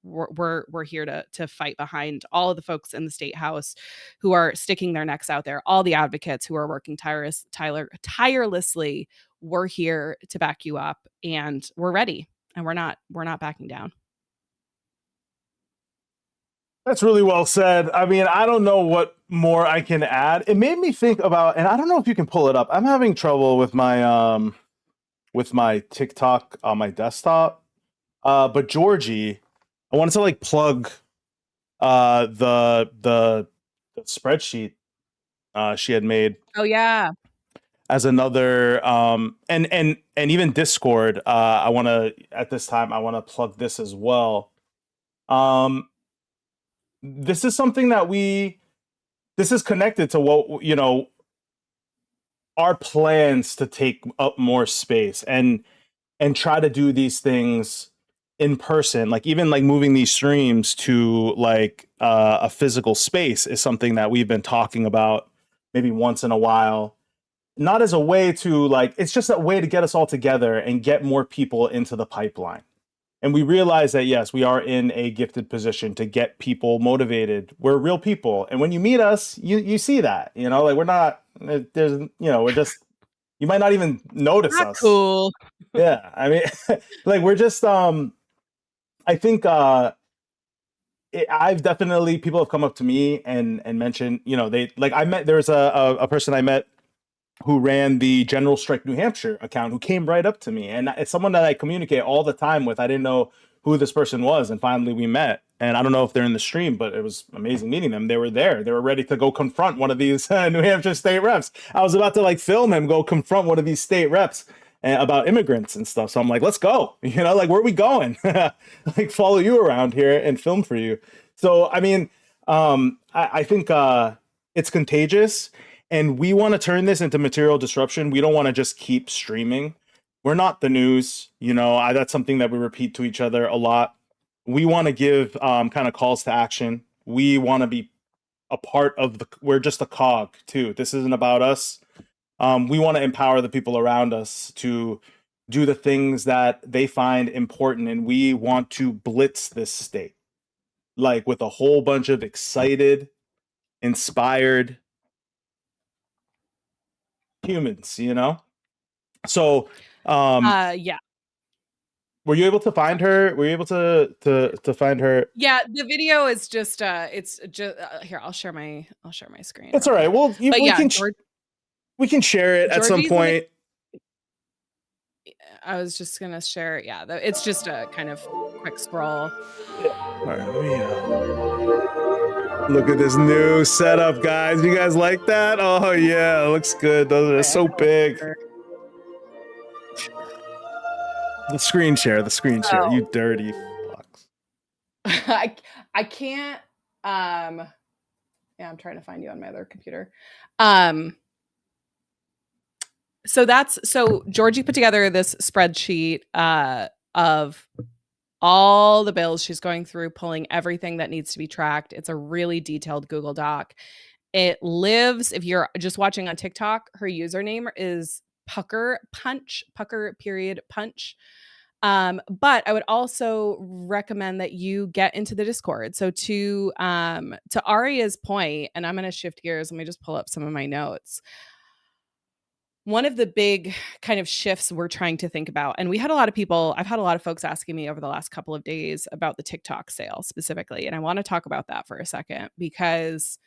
we're here to fight behind all of the folks in the state house who are sticking their necks out there, all the advocates who are working tirelessly. We're here to back you up, and we're ready, and we're not backing down. That's really well said. I mean, I don't know what more I can add. It made me think about, and I don't know if you can pull it up. I'm having trouble with my TikTok on my desktop. But Georgie, I wanted to like plug the spreadsheet she had made. Oh yeah. as another and even Discord. I want to at this time I want to plug this as well. Um, this is something that this is connected to what our plans to take up more space and try to do these things in person, like even like moving these streams to like a physical space is something that we've been talking about maybe once in a while, not as a way to like, it's just a way to get us all together and get more people into the pipeline. And we realize that yes, we are in a gifted position to get people motivated. We're real people, and when you meet us, you see that, like we're not there's we're just, you might not even notice Not us. cool. Yeah, I mean, like we're just I think I've definitely, people have come up to me and mentioned, they like, I met, there's a person I met who ran the General Strike New Hampshire account, who came right up to me, and it's someone that I communicate all the time with. I didn't know who this person was, and finally we met. And I don't know if they're in the stream, but it was amazing meeting them. They were there. They were ready to go confront one of these New Hampshire state reps. I was about to like film him go confront one of these state reps about immigrants and stuff. So I'm like, let's go. Like, where are we going? Like, follow you around here and film for you. So I mean, I think it's contagious, and we want to turn this into material disruption. We don't want to just keep streaming. We're not the news. That's something that we repeat to each other a lot. We want to give kind of calls to action. We want to be a part of we're just a cog too. This isn't about us. We want to empower the people around us to do the things that they find important. And we want to blitz this state, like with a whole bunch of excited, inspired humans, So, Yeah. were you able to find her? Were you able to find her? Yeah, the video is just it's just here, I'll share my screen. It's real all right. quick. Well, But yeah, we can share it at some Georgie's in point. I was just going to share it. Yeah, it's just a kind of quick scroll. All right, let me look at this new setup, guys. You guys like that? Oh yeah, it looks good. Those are so big. The screen share, you dirty fucks. I can't yeah, I'm trying to find you on my other computer. So Georgie put together this spreadsheet of all the bills she's going through, pulling everything that needs to be tracked. It's a really detailed Google Doc. It lives, if you're just watching on TikTok, her username is Pucker period punch. But I would also recommend that you get into the Discord. So to Aria's point, and I'm going to shift gears. Let me just pull up some of my notes. One of the big kind of shifts we're trying to think about, and I've had a lot of folks asking me over the last couple of days about the TikTok sale specifically. And I want to talk about that for a second, because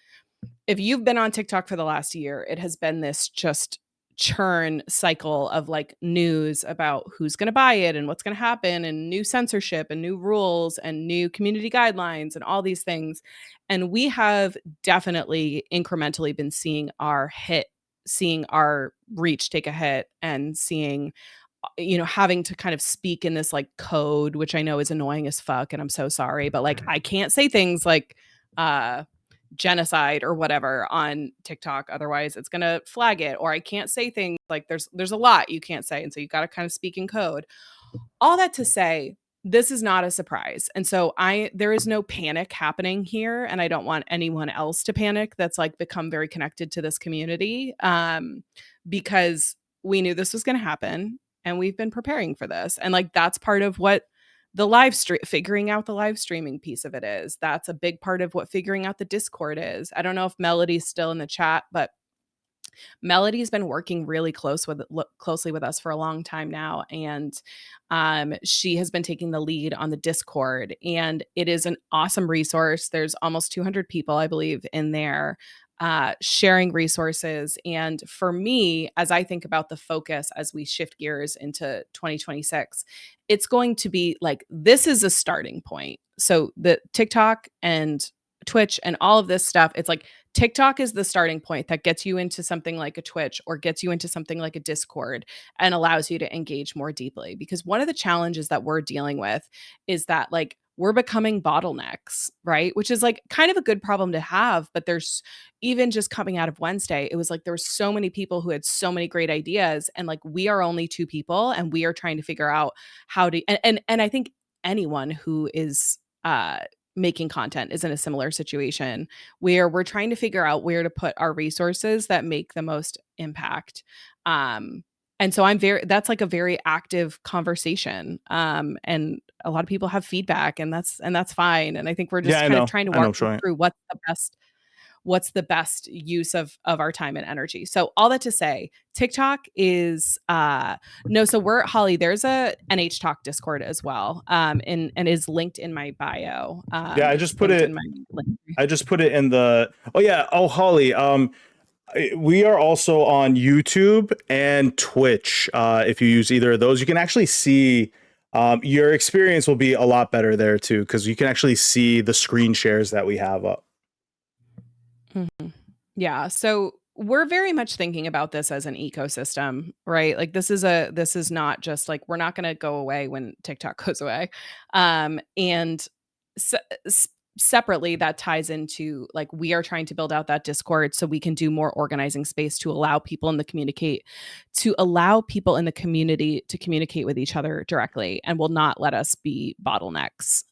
if you've been on TikTok for the last year, it has been this just churn cycle of like news about who's going to buy it and what's going to happen, and new censorship and new rules and new community guidelines and all these things. And we have definitely incrementally been seeing our reach take a hit, and seeing, having to kind of speak in this like code, which I know is annoying as fuck. And I'm so sorry, but like, I can't say things like, genocide or whatever on TikTok, otherwise it's going to flag it. Or I can't say things like, there's a lot you can't say, and so you got to kind of speak in code. All that to say, this is not a surprise. And so there is no panic happening here, and I don't want anyone else to panic that's like become very connected to this community, because we knew this was going to happen, and we've been preparing for this. And like, that's part of what figuring out the live streaming piece of it is. That's a big part of what figuring out the Discord is. I don't know if Melody's still in the chat, but Melody's been working really closely with us for a long time now, and she has been taking the lead on the Discord, and it is an awesome resource. There's almost 200 people, I believe, in there sharing resources. And for me, as I think about the focus as we shift gears into 2026, it's going to be like, this is a starting point. So the TikTok and Twitch and all of this stuff, it's like, TikTok is the starting point that gets you into something like a Twitch or gets you into something like a Discord and allows you to engage more deeply. Because one of the challenges that we're dealing with is that like we're becoming bottlenecks, right? Which is like kind of a good problem to have. But there's even just coming out of Wednesday, it was like there were so many people who had so many great ideas. And like we are only two people and we are trying to figure out how to, and I think anyone who is, making content is in a similar situation where we're trying to figure out where to put our resources that make the most impact. And so that's like a very active conversation. And a lot of people have feedback and that's fine. And I think we're Yeah, just kind of trying to I know, walk I'm them showing. through what's the best use of our time and energy. So all that to say, TikTok is no, so we're Holly, there's a NH Talk Discord as well. And is linked in my bio. Yeah, It's linked in my link. I just put it in the. Oh yeah. Oh Holly. We are also on YouTube and Twitch. If you use either of those, you can actually see. Your experience will be a lot better there too, because you can actually see the screen shares that we have up. Mhm. Yeah. So we're very much thinking about this as an ecosystem, right? Like this is not just like we're not going to go away when TikTok goes away. And se- s- separately that ties into like we are trying to build out that Discord so we can do more organizing space to allow people in the community to communicate with each other directly and will not let us be bottlenecks.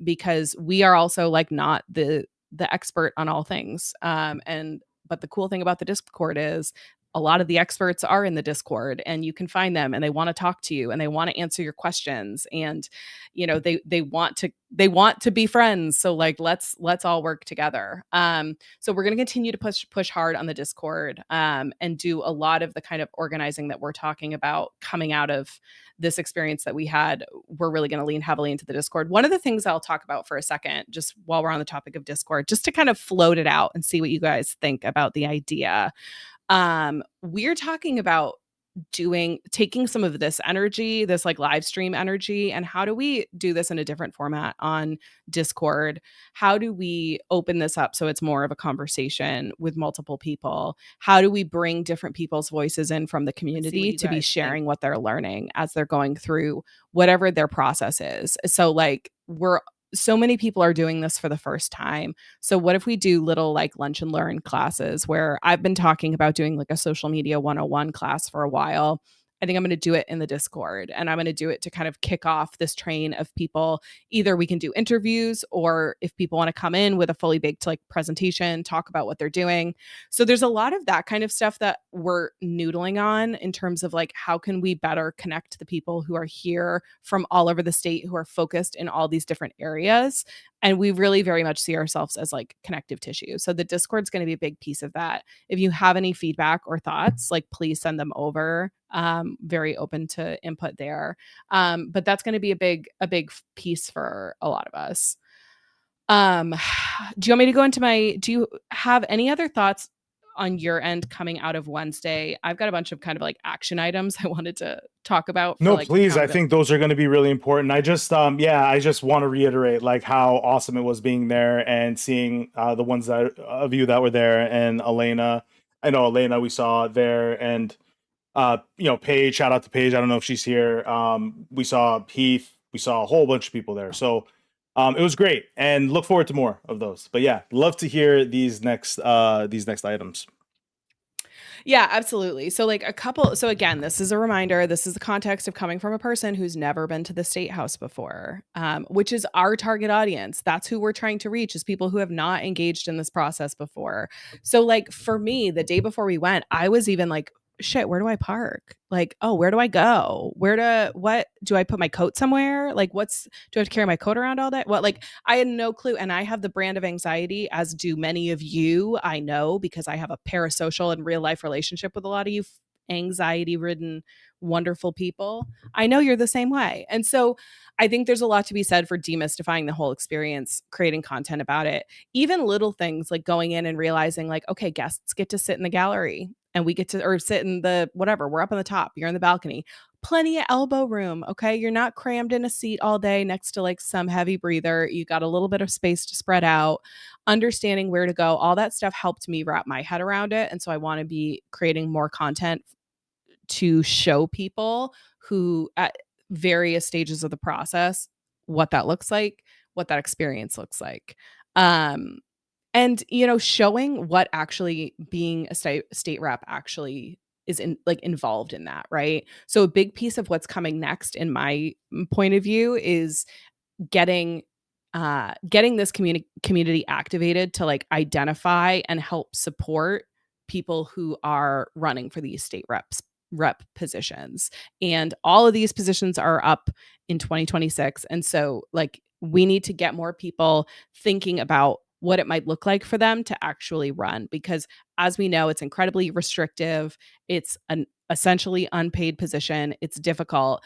Because we are also like not the expert on all things. And but the cool thing about the Discord is a lot of the experts are in the Discord and you can find them and they want to talk to you and they want to answer your questions and they want to be friends. So like let's all work together. So we're going to continue to push hard on the Discord and do a lot of the kind of organizing that we're talking about coming out of this experience that we had. We're really going to lean heavily into the Discord. One of the things I'll talk about for a second, just while we're on the topic of Discord, just to kind of float it out and see what you guys think about the idea. We're talking about taking some of this energy, this like live stream energy, and how do we do this in a different format on Discord? How do we open this up so it's more of a conversation with multiple people? How do we bring different people's voices in from the community to be sharing what they're learning as they're going through whatever their process is? So like so many people are doing this for the first time. So what if we do little like lunch and learn classes where I've been talking about doing like a social media 101 class for a while. I think I'm going to do it in the Discord and I'm going to do it to kind of kick off this train of people. Either we can do interviews or if people want to come in with a fully baked like presentation, talk about what they're doing. So there's a lot of that kind of stuff that we're noodling on in terms of like how can we better connect the people who are here from all over the state who are focused in all these different areas, and we really very much see ourselves as like connective tissue. So the Discord's going to be a big piece of that. If you have any feedback or thoughts, like please send them over. Very open to input there. But that's going to be a big piece for a lot of us. um do you want me to go into do you have any other thoughts on your end coming out of Wednesday? I've got a bunch of kind of like action items I wanted to talk about for No, like please. I accountability. think those are going to be really important. I just want to reiterate like how awesome it was being there and seeing the ones that of you that were there and Elena. I know Elena we saw there and Paige. Shout out to Paige. I don't know if she's here. We saw Heath. We saw a whole bunch of people there. So it was great and look forward to more of those. But yeah, love to hear these next items. Yeah, absolutely. So again, this is a reminder. This is the context of coming from a person who's never been to the state house before, which is our target audience. That's who we're trying to reach, is people who have not engaged in this process before. So like for me, the day before we went, I was even like, shit, where do I park? Like, oh, where do I go? What do I put my coat somewhere? Like, do I have to carry my coat around all day? What, like, I had no clue. And I have the brand of anxiety, as do many of you. I know because I have a parasocial and real life relationship with a lot of you anxiety ridden, wonderful people. I know you're the same way. And so I think there's a lot to be said for demystifying the whole experience, creating content about it. Even little things like going in and realizing, like, okay, guests get to sit in the gallery. and we get to or sit in the whatever, we're up on the top, you're in the balcony. Plenty of elbow room, okay? You're not crammed in a seat all day next to like some heavy breather. You got a little bit of space to spread out. Understanding where to go, all that stuff helped me wrap my head around it. And so I want to be creating more content to show people who at various stages of the process what that looks like, what that experience looks like. Um, and showing what actually being a state rep actually is involved in that, right? So a big piece of what's coming next in my point of view is getting getting this community activated to like identify and help support people who are running for these state rep positions. And all of these positions are up in 2026. And so like we need to get more people thinking about what it might look like for them to actually run, because as we know, it's incredibly restrictive. It's an essentially unpaid position. It's difficult.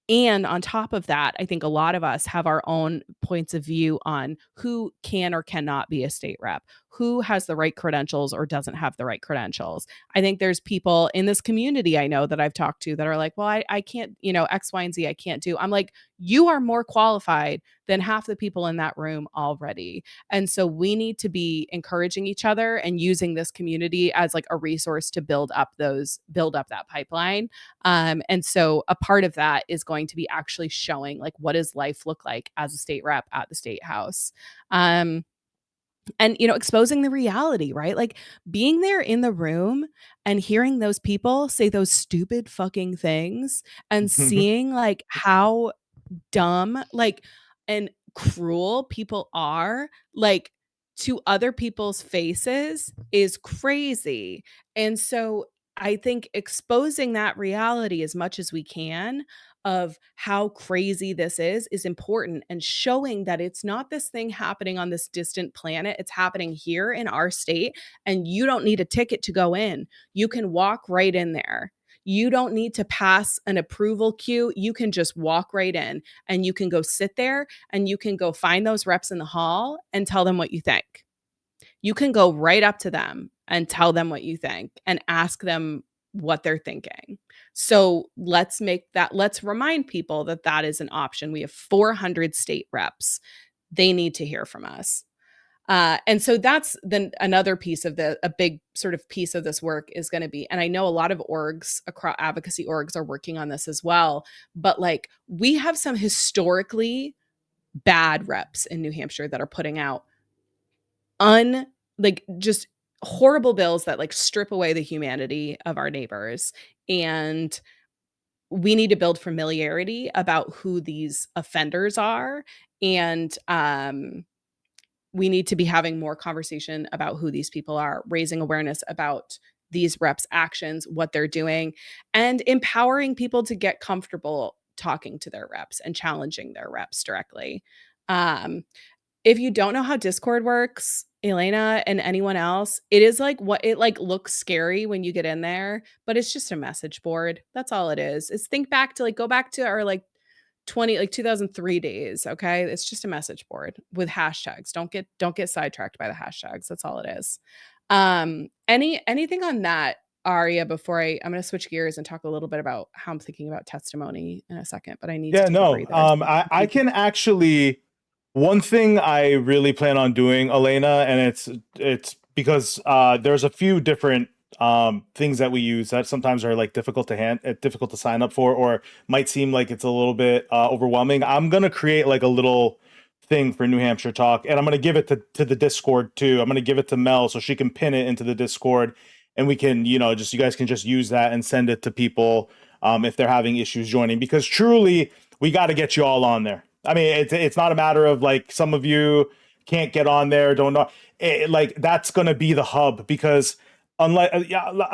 And on top of that, I think a lot of us have our own points of view on who can or cannot be a state rep, who has the right credentials or doesn't have the right credentials. I think there's people in this community I know that I've talked to that are like, well, I can't, X, Y, and Z, I can't do. I'm like, you are more qualified than half the people in that room already. And so we need to be encouraging each other and using this community as like a resource to build up that pipeline. And so a part of that is going to be actually showing like what does life look like as a state rep at the state house. And exposing the reality, right? Like being there in the room and hearing those people say those stupid fucking things and seeing like how dumb like and cruel people are like to other people's faces is crazy. And so I think exposing that reality as much as we can of how crazy this is important, and showing that it's not this thing happening on this distant planet, it's happening here in our state, and you don't need a ticket to go in. You can walk right in there. You don't need to pass an approval queue. You can just walk right in, and you can go sit there, and you can go find those reps in the hall and tell them what you think. You can go right up to them and tell them what you think and ask them what they're thinking. So let's remind people that that is an option. We have 400 state reps. They need to hear from us. And so that's then another piece of a big sort of piece of this work is going to be, and I know a lot of orgs across advocacy orgs are working on this as well, but like we have some historically bad reps in New Hampshire that are putting out just horrible bills that like strip away the humanity of our neighbors. And we need to build familiarity about who these offenders are. And we need to be having more conversation about who these people are, raising awareness about these reps' actions, what they're doing, and empowering people to get comfortable talking to their reps and challenging their reps directly. If you don't know how Discord works, Elena and anyone else, it is like what it like looks scary when you get in there, but it's just a message board. That's all it is. It's go back to our like 2003 days, okay? It's just a message board with hashtags. Don't get sidetracked by the hashtags. That's all it is. Anything on that, Aria, before I'm going to switch gears and talk a little bit about how I'm thinking about testimony in a second, but I need to take a breather. I can actually, one thing I really plan on doing, Elena, and it's because there's a few different things that we use that sometimes are like difficult to sign up for, or might seem like it's a little bit overwhelming. I'm gonna create like a little thing for New Hampshire Talk, and I'm gonna give it to the Discord too. I'm gonna give it to Mel so she can pin it into the Discord, and we can, you guys can just use that and send it to people if they're having issues joining, because truly we got to get you all on there. I mean, it's not a matter of like some of you can't get on there, don't know. Like that's gonna be the hub, because unlike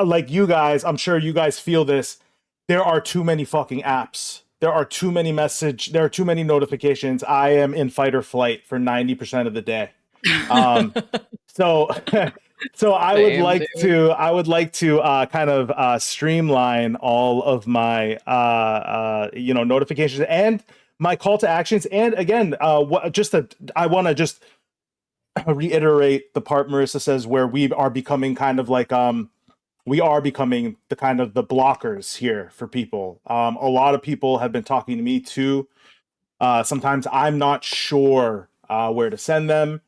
like you guys, I'm sure you guys feel this. There are too many fucking apps. There are too many there are too many notifications. I am in fight or flight for 90% of the day. So so I would like to kind of streamline all of my notifications and my call to actions. And again, I want to just reiterate the part Marissa says where we are becoming kind of like we are becoming the kind of the blockers here for people. A lot of people have been talking to me too. Sometimes I'm not sure where to send them,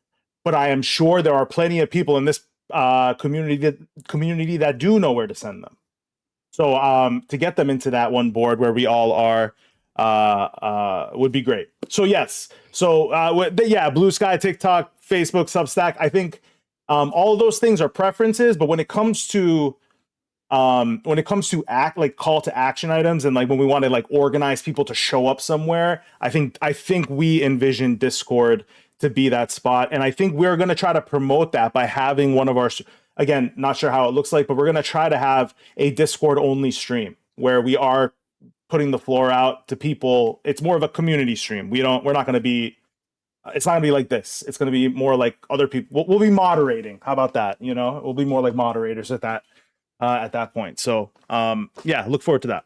but I am sure there are plenty of people in this community that do know where to send them. So to get them into that one board where we all are would be great. So yes, so yeah, Blue Sky, TikTok, Facebook, Substack. I think all of those things are preferences, but when it comes to act like call to action items and like when we want to like organize people to show up somewhere, I think we envision Discord to be that spot, and I think we're going to try to promote that by having one of our, again, not sure how it looks like, but we're going to try to have a Discord only stream where we are putting the floor out to people. It's more of a community stream. We're not going to be, it's not going to be like this. It's going to be more like other people. We'll be moderating. How about that? We'll be more like moderators at that point. So yeah, look forward to that.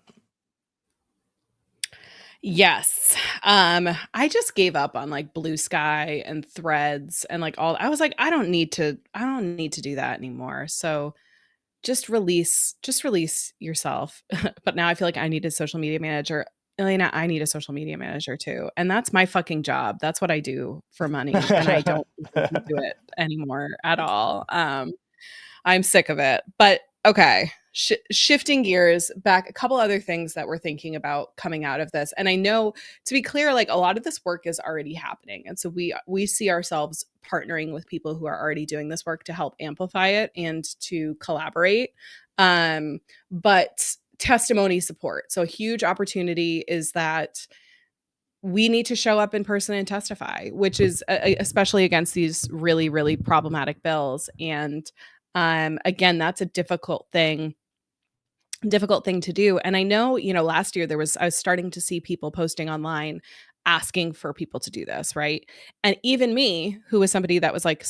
Yes. I just gave up on like Blue Sky and Threads and like all. I was like, I don't need to do that anymore. So just release yourself. But now I feel like I need a social media manager. Elena, I need a social media manager too. And that's my fucking job. That's what I do for money. And I don't do it anymore at all. I'm sick of it. But okay, shifting gears back, a couple other things that we're thinking about coming out of this. And I know, to be clear, like a lot of this work is already happening, and so we see ourselves partnering with people who are already doing this work to help amplify it and to collaborate. But testimony support. So a huge opportunity is that we need to show up in person and testify, which is especially against these really, really problematic bills. And again, that's a difficult thing to do. And I know, last year I was starting to see people posting online asking for people to do this, right? And even me, who was somebody that was like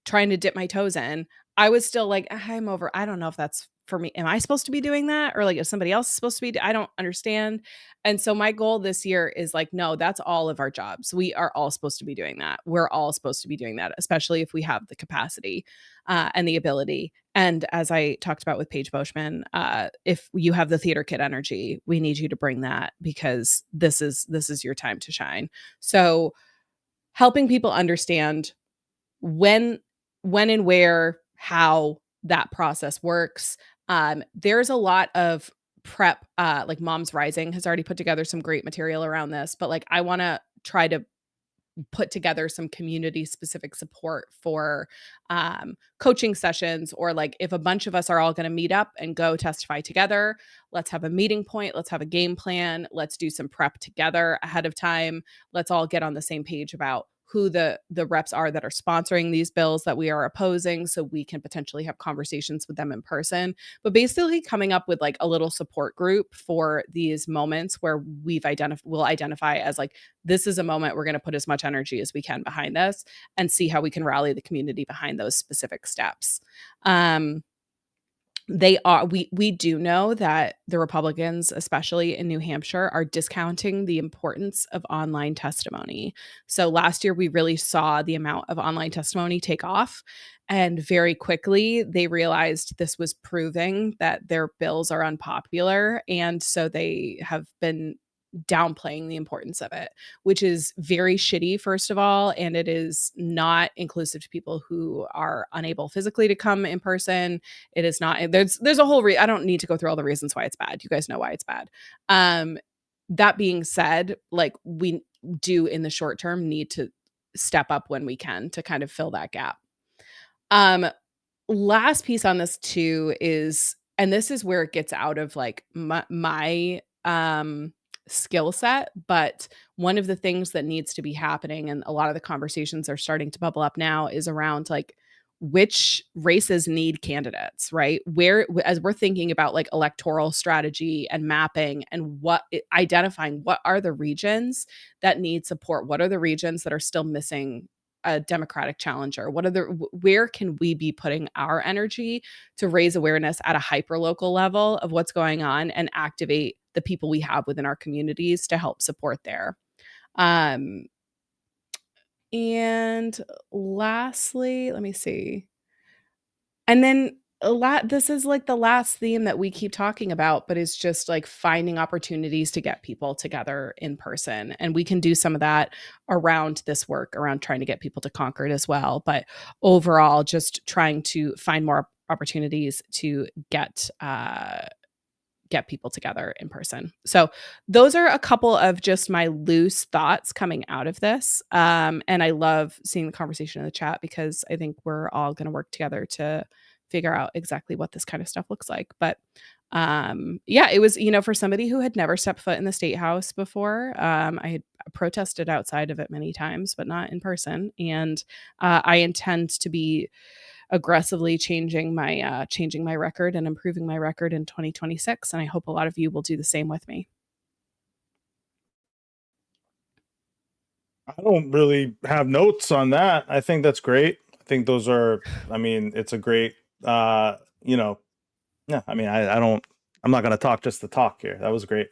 trying to dip my toes in, I was still like, I'm over. I don't know if that's for me. Am I supposed to be doing that? Or like, if somebody else is supposed to be, I don't understand. And so my goal this year is like, no, that's all of our jobs. We are all supposed to be doing that. We're all supposed to be doing that, especially if we have the capacity and the ability. And as I talked about with Paige Boschman, if you have the theater kid energy, we need you to bring that, because this is your time to shine. So helping people understand when and where, how that process works. There's a lot of prep, like Moms Rising has already put together some great material around this, but like I want to try to put together some community specific support for coaching sessions, or like if a bunch of us are all going to meet up and go testify together, let's have a meeting point, let's have a game plan, let's do some prep together ahead of time, let's all get on the same page about who the reps are that are sponsoring these bills that we are opposing, so we can potentially have conversations with them in person. But basically coming up with like a little support group for these moments where we'll identify as like, this is a moment we're going to put as much energy as we can behind this, and see how we can rally the community behind those specific steps. We do know that the Republicans, especially in New Hampshire, are discounting the importance of online testimony. So last year we really saw the amount of online testimony take off, and very quickly they realized this was proving that their bills are unpopular, and so they have been downplaying the importance of it, which is very shitty, first of all, and it is not inclusive to people who are unable physically to come in person. It is not, there's a whole I don't need to go through all the reasons why it's bad. You guys know why it's bad. That being said, like we do in the short term need to step up when we can to kind of fill that gap. Last piece on this too is, and this is where it gets out of like my skill set, but one of the things that needs to be happening, and a lot of the conversations are starting to bubble up now, is around like which races need candidates, right? Where, as we're thinking about like electoral strategy and mapping and identifying what are the regions that need support, what are the regions that are still missing a democratic challenger, where can we be putting our energy to raise awareness at a hyper local level of what's going on and activate the people we have within our communities to help support there. And lastly, let me see. And then this is like the last theme that we keep talking about, but it's just like finding opportunities to get people together in person. And we can do some of that around this work, around trying to get people to Concord as well. But overall, just trying to find more opportunities to get people together in person. So those are a couple of just my loose thoughts coming out of this. And I love seeing the conversation in the chat because I think we're all going to work together to figure out exactly what this kind of stuff looks like. But yeah, it was, for somebody who had never stepped foot in the state house before, I had protested outside of it many times, but not in person. And I intend to be aggressively changing my record and improving my record in 2026, and I hope a lot of you will do the same with me. I don't really have notes on that. I think that's great. I think those are, I mean, it's a great, you know, yeah, I mean, I don't, I'm not going to talk just to talk here. That was great.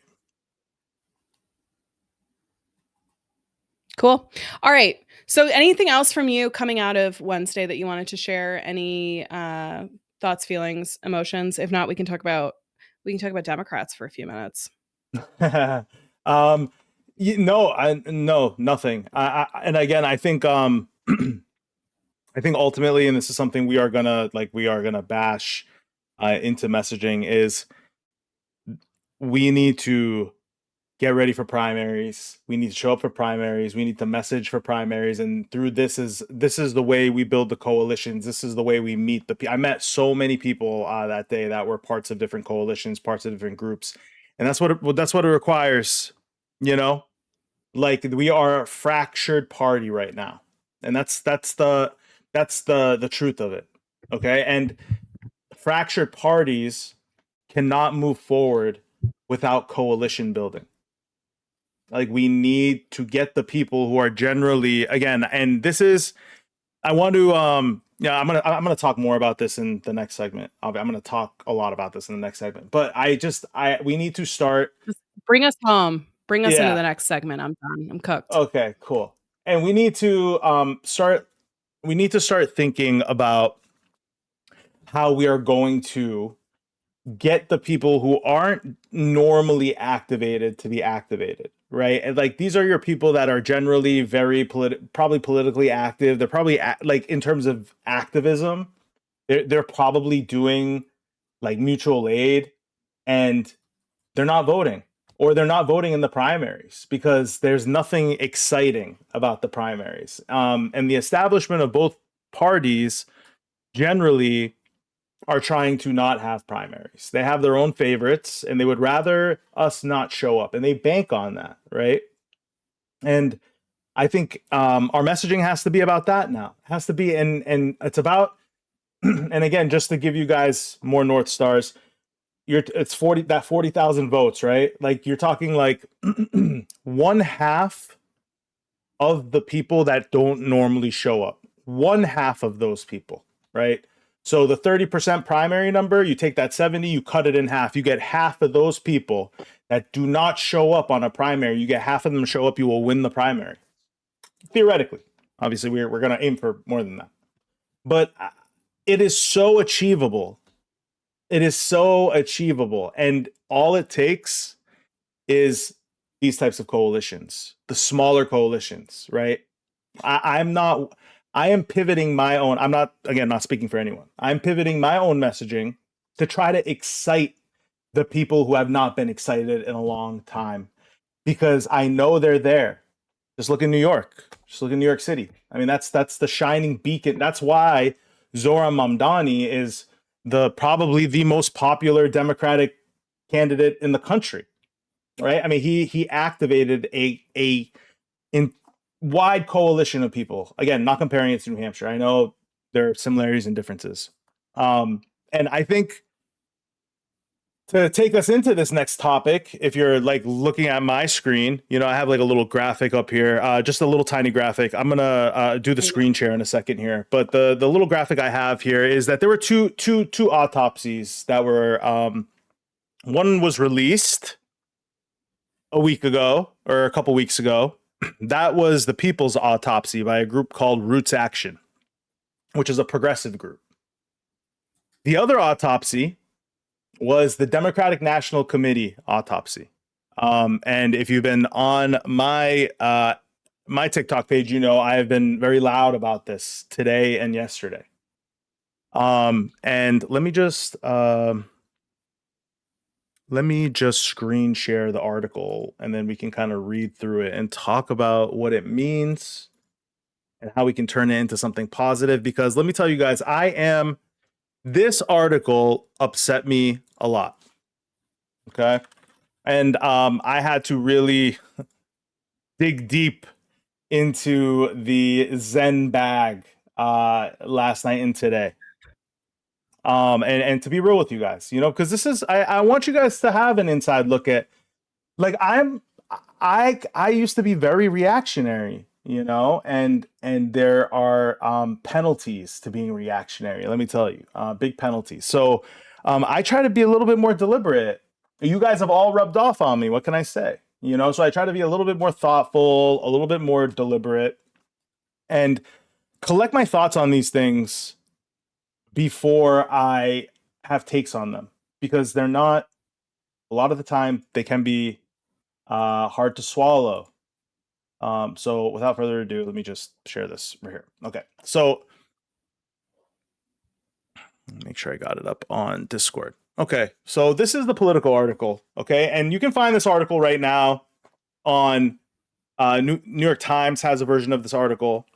Cool. All right. So anything else from you coming out of Wednesday that you wanted to share? Any thoughts, feelings, emotions? If not, we can talk about Democrats for a few minutes. um, no, nothing. And again, I think, I think ultimately, and this is something we are gonna bash into messaging, is we need to get ready for primaries. We need to show up for primaries. We need to message for primaries. And through this is the way we build the coalitions. This is the way we meet the people. I met so many people that day that were parts of different coalitions, parts of different groups, and that's what it requires. Like, we are a fractured party right now, and that's the truth of it. Okay, and fractured parties cannot move forward without coalition building. Like, we need to get the people who are generally, again, and this is, I want to yeah, I'm gonna talk more about this in the next segment. I'm gonna talk a lot about this in the next segment, but we need to start. Just bring us home. Bring us into Yeah. the next segment. I'm done. I'm cooked. Okay, cool. And we need to start thinking about how we are going to get the people who aren't normally activated to be activated, right? And like, these are your people that are generally very probably politically active. They're probably like, in terms of activism, they're probably doing like mutual aid, and they're not voting, or they're not voting in the primaries because there's nothing exciting about the primaries. And the establishment of both parties generally are trying to not have primaries. They have their own favorites, and they would rather us not show up, and they bank on that, right? And I think our messaging has to be about that now. It has to be, and it's about, and again, just to give you guys more North Stars, it's 40,000 votes, right? Like, you're talking like one half of the people that don't normally show up. One half of those people, right? So the 30% primary number, you take that 70, you cut it in half. You get half of those people that do not show up on a primary. You get half of them show up, you will win the primary. Theoretically. Obviously, we're going to aim for more than that. But it is so achievable. It is so achievable. And all it takes is these types of coalitions, the smaller coalitions, right? I am pivoting my own. I'm not, again, not speaking for anyone. I'm pivoting my own messaging to try to excite the people who have not been excited in a long time, because I know they're there. Just look in New York. Just look in New York City. I mean, that's the shining beacon. That's why Zohran Mamdani is probably the most popular Democratic candidate in the country, right? I mean, he activated a in wide coalition of people. Again, not comparing it to New Hampshire. I know there are similarities and differences. And I think, to take us into this next topic, if you're like looking at my screen, I have like a little graphic up here, just a little tiny graphic. I'm gonna do the screen share in a second here, but the little graphic I have here is that there were two autopsies that were one was released a week ago or a couple weeks ago. That was the People's Autopsy by a group called Roots Action, which is a progressive group. The other autopsy was the Democratic National Committee autopsy. And if you've been on my TikTok page, you know I have been very loud about this today and yesterday. And let me just screen share the article, and then we can kind of read through it and talk about what it means and how we can turn it into something positive. Because let me tell you guys, this article upset me a lot. Okay. And I had to really dig deep into the Zen bag last night and today. And to be real with you guys, you know, because I want you guys to have an inside look at, like, I used to be very reactionary, you know, and there are penalties to being reactionary. Let me tell you, big penalties. So I try to be a little bit more deliberate. You guys have all rubbed off on me. What can I say? You know, so I try to be a little bit more thoughtful, a little bit more deliberate, and collect my thoughts on these things before I have takes on them, because they're not, a lot of the time they can be hard to swallow. So without further ado, let me just share this right here. Okay, so make sure I got it up on Discord. Okay, so this is the Political article. Okay, and you can find this article right now on New York Times has a version of this article.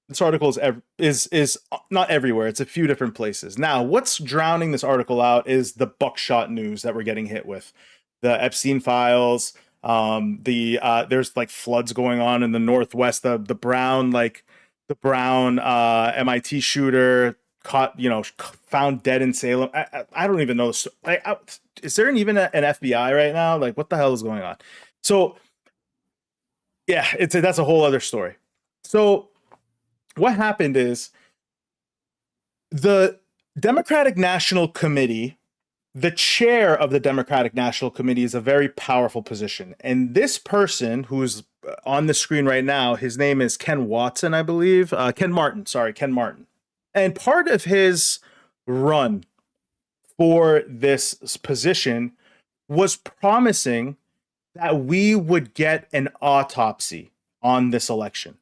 This article is not everywhere. It's a few different places. Now, what's drowning this article out is the buckshot news that we're getting hit with, the Epstein files. There's like floods going on in the Northwest. The Brown MIT shooter caught, found dead in Salem. I don't even know. Is there even an FBI right now? Like, what the hell is going on? So yeah, that's a whole other story. So what happened is the Democratic National Committee, the chair of the Democratic National Committee, is a very powerful position. And this person who's on the screen right now, his name is Ken Watson, I believe. Ken Martin. And part of his run for this position was promising that we would get an autopsy on this election.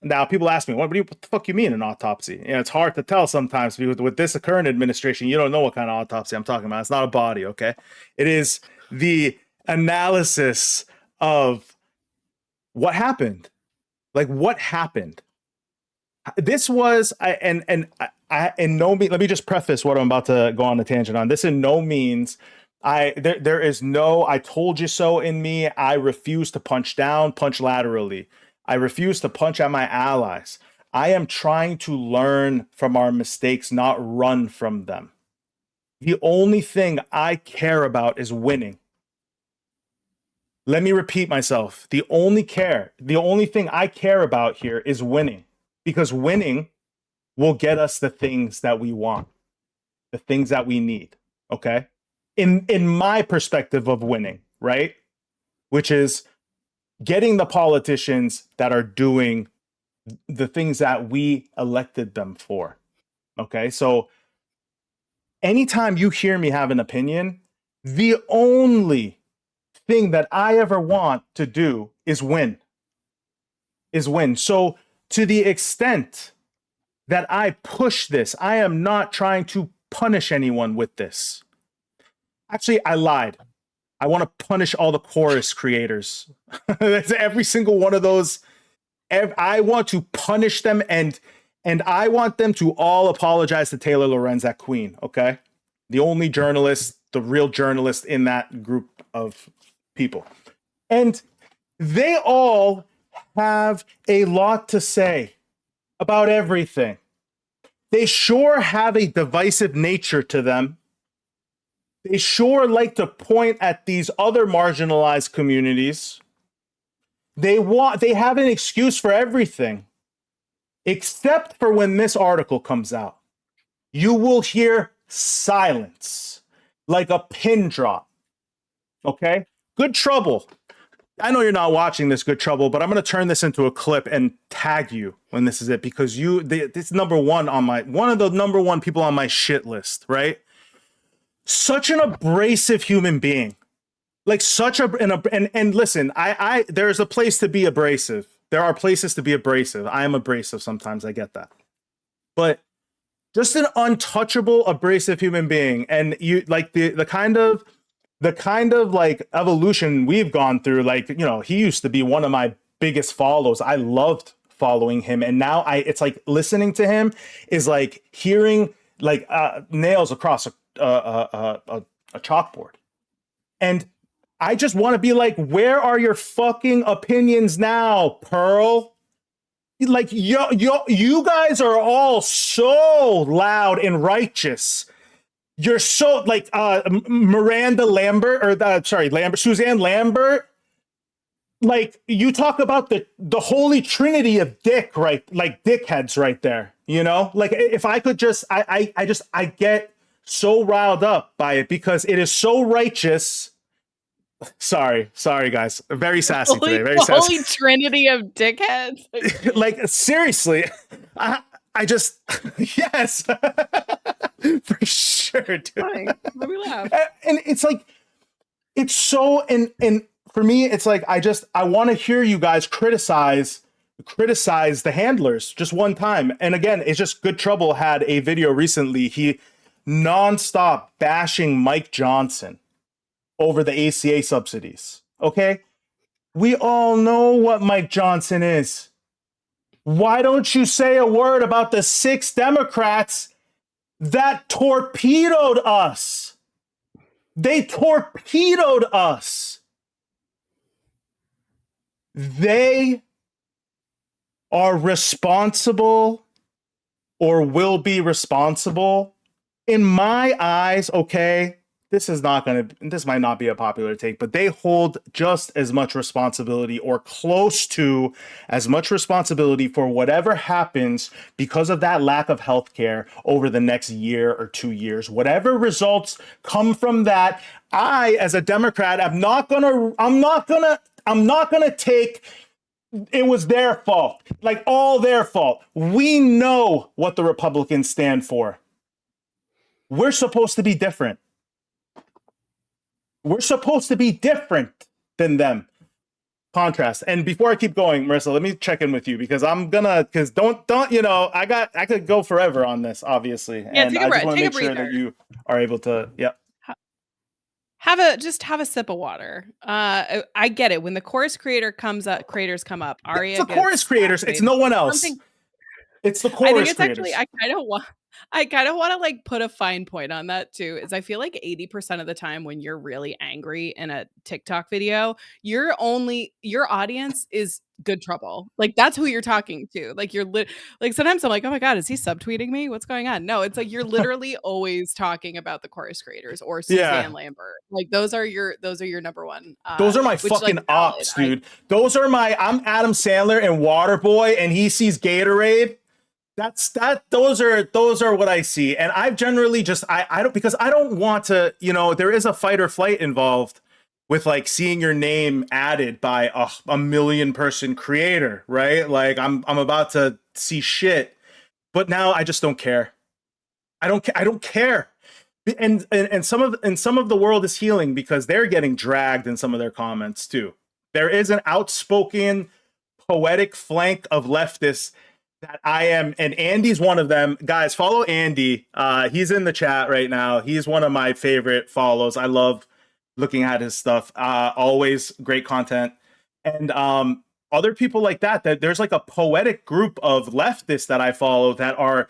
Now, people ask me, what the fuck you mean an autopsy? It's hard to tell sometimes because with this current administration, you don't know what kind of autopsy I'm talking about. It's not a body, okay? It is the analysis of what happened. Like, what happened? This was, in no means, let me just preface what I'm about to go on a tangent on. This in no means, there is no I told you so in me. I refuse to punch down, punch laterally. I refuse to punch at my allies. I am trying to learn from our mistakes, not run from them. The only thing I care about is winning. Let me repeat myself. The only thing I care about here is winning, because winning will get us the things that we want, the things that we need. Okay. In my perspective of winning, right? Which is getting the politicians that are doing the things that we elected them for. Okay. So anytime you hear me have an opinion, the only thing that I ever want to do is win. So to the extent that I push this, I am not trying to punish anyone with this. Actually, I lied. I want to punish all the chorus creators. Every single one of those. I want to punish them, and I want them to all apologize to Taylor Lorenz at Queen. Okay, the only journalist, the real journalist in that group of people, and they all have a lot to say about everything. They sure have a divisive nature to them. They sure like to point at these other marginalized communities. They have an excuse for everything, except for when this article comes out. You will hear silence, like a pin drop. Okay? Good trouble. I know you're not watching this, Good Trouble, but I'm going to turn this into a clip and tag you when this is it, because this number one on one of the number one people on my shit list, right? Such an abrasive human being. Like such and listen, I there's a place to be abrasive. There are places to be abrasive. I am abrasive sometimes, I get that. But just an untouchable abrasive human being, and you like the kind of like evolution we've gone through. Like, he used to be one of my biggest follows. I loved following him, and now it's like listening to him is like hearing like nails across a chalkboard. And I just want to be like, where are your fucking opinions now, Pearl? Like, you guys are all so loud and righteous. You're so like Miranda Lambert, Suzanne Lambert. Like, you talk about the holy trinity of dick, right? Like dickheads right there. Like, if I could just, I get so riled up by it because it is so righteous. Sorry, guys. Very sassy today. Very sassy. Holy trinity of dickheads. Like, seriously, I just, yes, for sure, dude. Funny. Let me laugh. And it's like, it's so, and for me, it's like, I want to hear you guys criticize the handlers just one time. And again, it's just Good Trouble had a video recently. He nonstop bashing Mike Johnson over the ACA subsidies. Okay. We all know what Mike Johnson is. Why don't you say a word about the 6 Democrats that torpedoed us? They torpedoed us. They are responsible or will be responsible. In my eyes, okay, this might not be a popular take, but they hold just as much responsibility or close to as much responsibility for whatever happens because of that lack of health care over the next year or 2 years. Whatever results come from that, I, as a Democrat, I'm not gonna take it was their fault, like all their fault. We know what the Republicans stand for. We're supposed to be different. We're supposed to be different than them. Contrast. And before I keep going, Marissa, let me check in with you because don't, I could go forever on this, obviously. Yeah, and I just want to make sure that you are able to, Have a sip of water. I get it. When the chorus creators come up, Aria. It's the chorus creators. It's no one else. It's the chorus creators. Actually, I kind of want to like put a fine point on that too. Is I feel like 80% of the time when you're really angry in a TikTok video, your audience is Good Trouble. Like that's who you're talking to. Like like sometimes I'm like, oh my God, is he subtweeting me? What's going on? No, it's like you're literally always talking about the chorus creators or Suzanne Lambert. Like those are your number one. Those are my fucking ops, dude. I'm Adam Sandler and Waterboy, and he sees Gatorade. Those are what I see. And I've generally just, I don't want to, there is a fight or flight involved with like seeing your name added by a million person creator, right? Like I'm about to see shit, but now I just don't care. I don't care. And some of the world is healing because they're getting dragged in some of their comments too. There is an outspoken poetic flank of leftists that I am, and Andy's one of them. Guys, follow Andy. He's in the chat right now. He's one of my favorite follows. I love looking at his stuff. Always great content. And other people like that there's like a poetic group of leftists that I follow that are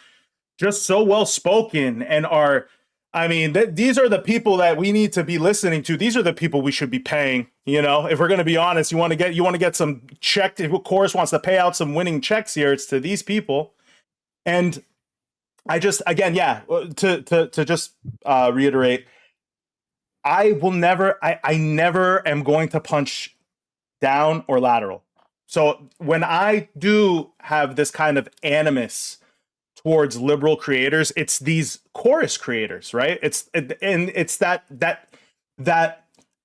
just so well spoken and are, I mean, these are the people that we need to be listening to. These are the people we should be paying. If we're going to be honest, you want to get some check. If Chorus wants to pay out some winning checks here, it's to these people. And I just, again, to just reiterate, I never am going to punch down or lateral. So when I do have this kind of animus towards liberal creators, it's these chorus creators, right? It's that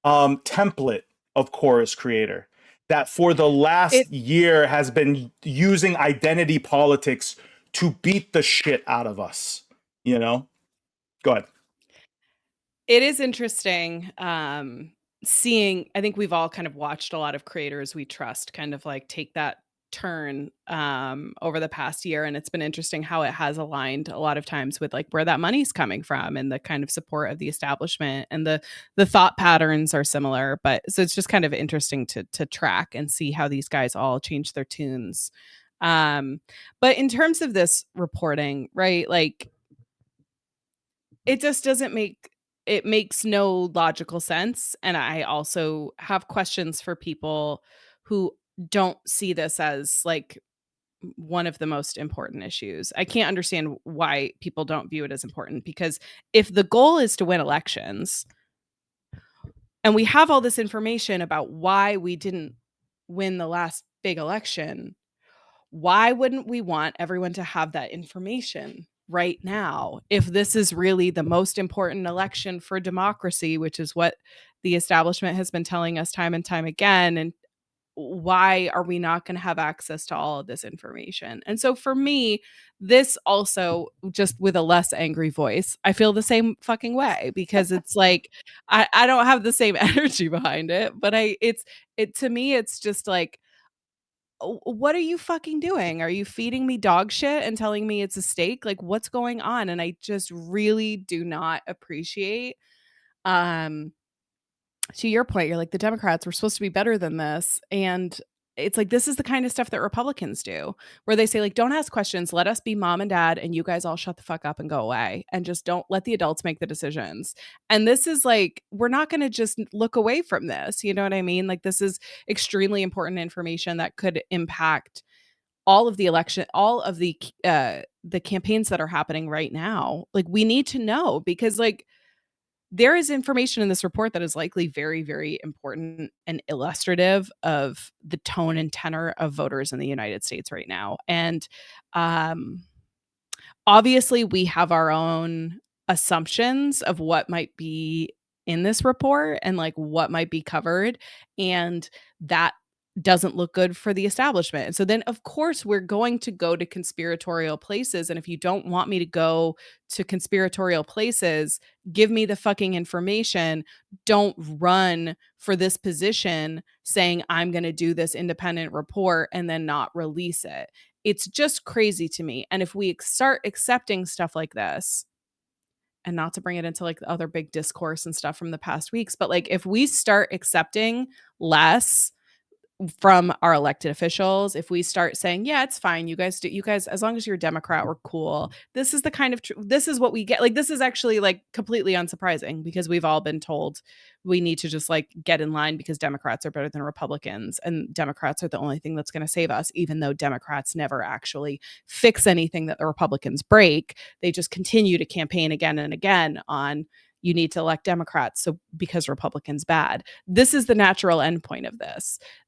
template of chorus creator. that for the last It year has been using identity politics to beat the shit out of us. You know? Go ahead. it is interesting, seeing I think we've all kind of watched a lot of creators we trust kind of, like, take that turn, over the past year, and it's been interesting how it has aligned a lot of times with, like, where that money's coming from and the kind of support of the establishment, and the thought patterns are similar, but so it's just kind of interesting to track and see how these guys all change their tunes. Um, but in terms of this reporting, right, like, it just doesn't make it makes no logical sense, and I also have questions for people who don't see this as, like, one of the most important issues. I can't understand why people don't view it as important because if the goal is to win elections and we have all this information about why we didn't win the last big election, why wouldn't we want everyone to have that information right now if this is really the most important election for democracy, which is what the establishment has been telling us time and time again? And why are we not going to have access to all of this information? And so for me, this also just with a less angry voice, I feel the same fucking way because it's like I don't have the same energy behind it, but it to me, it's just like what are you fucking doing? Are you feeding me dog shit and telling me it's a steak? Like, what's going on? And I just really do not appreciate, um, to your point, you're like, the Democrats were supposed to be better than this. And it's like, this is the kind of stuff that Republicans do, where they say, like, don't ask questions. Let us be mom and dad, and you guys all shut the fuck up and go away. And just don't let the adults make the decisions. And this is like, we're not going to just look away from this. You know what I mean? Like, this is extremely important information that could impact all of the campaigns that are happening right now. Like, we need to know because, like, there is information in this report that is likely very, very important and illustrative of the tone and tenor of voters in the United States right now. And um, obviously, we have our own assumptions of what might be in this report and like what might be covered. And that doesn't look good for the establishment. And so then, of course, we're going to go to conspiratorial places. And if you don't want me to go to conspiratorial places, give me the fucking information. Don't run for this position saying I'm going to do this independent report and then not release it. It's just crazy to me. And if we start accepting stuff like this, and not to bring it into like the other big discourse and stuff from the past weeks, but like if we start accepting less from our elected officials, if we start saying, yeah, it's fine, you guys, as long as you're a Democrat, we're cool. This is the kind of this is what we get. Like, this is actually like completely unsurprising because we've all been told we need to just like get in line because Democrats are better than Republicans and Democrats are the only thing that's going to save us, even though Democrats never actually fix anything that the Republicans break. They just continue to campaign again and again on you need to elect Democrats so because Republicans bad. This is the natural endpoint of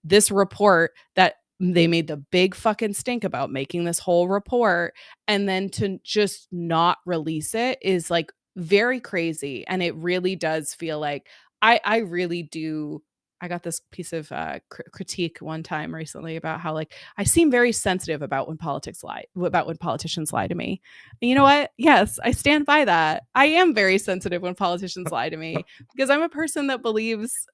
this report that they made the big fucking stink about making this whole report and then to just not release it is like very crazy. And it really does feel like I really do. I got this piece of critique one time recently about how like I seem very sensitive about when politics lie about when politicians lie to me. And you know what? Yes, I stand by that. I am very sensitive when politicians lie to me because I'm a person that believes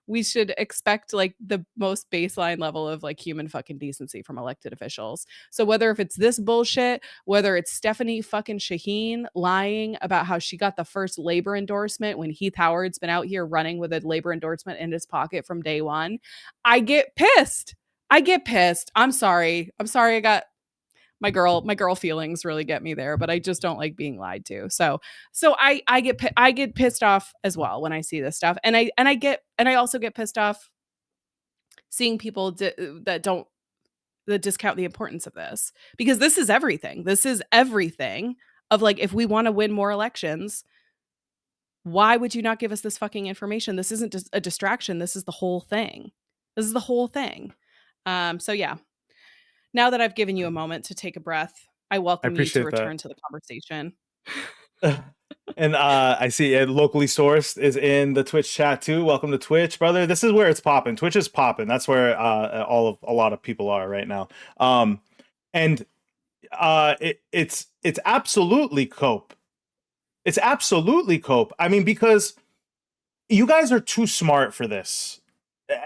we should expect like the most baseline level of like human fucking decency from elected officials. So whether if it's this bullshit, whether it's Stephanie fucking Shaheen lying about how she got the first labor endorsement when Heath Howard's been out here running with a labor endorsement in his pocket from day one, I get pissed. I get pissed. I'm sorry. I'm sorry I got my girl feelings really get me there, but I just don't like being lied to. So I get pissed off as well when I see this stuff. And I also get pissed off seeing people that discount the importance of this because this is everything. This is everything of like if we want to win more elections, why would you not give us this fucking information? This isn't just a distraction. This is the whole thing. This is the whole thing. So yeah, now that I've given you a moment to take a breath, I I welcome you to appreciate that. return to the conversation. And I see it locally sourced is in the Twitch chat too. Welcome to Twitch, brother. This is where it's popping. Twitch is popping. That's where a lot of people are right now. And it's absolutely cope. It's absolutely cope. I mean, because you guys are too smart for this.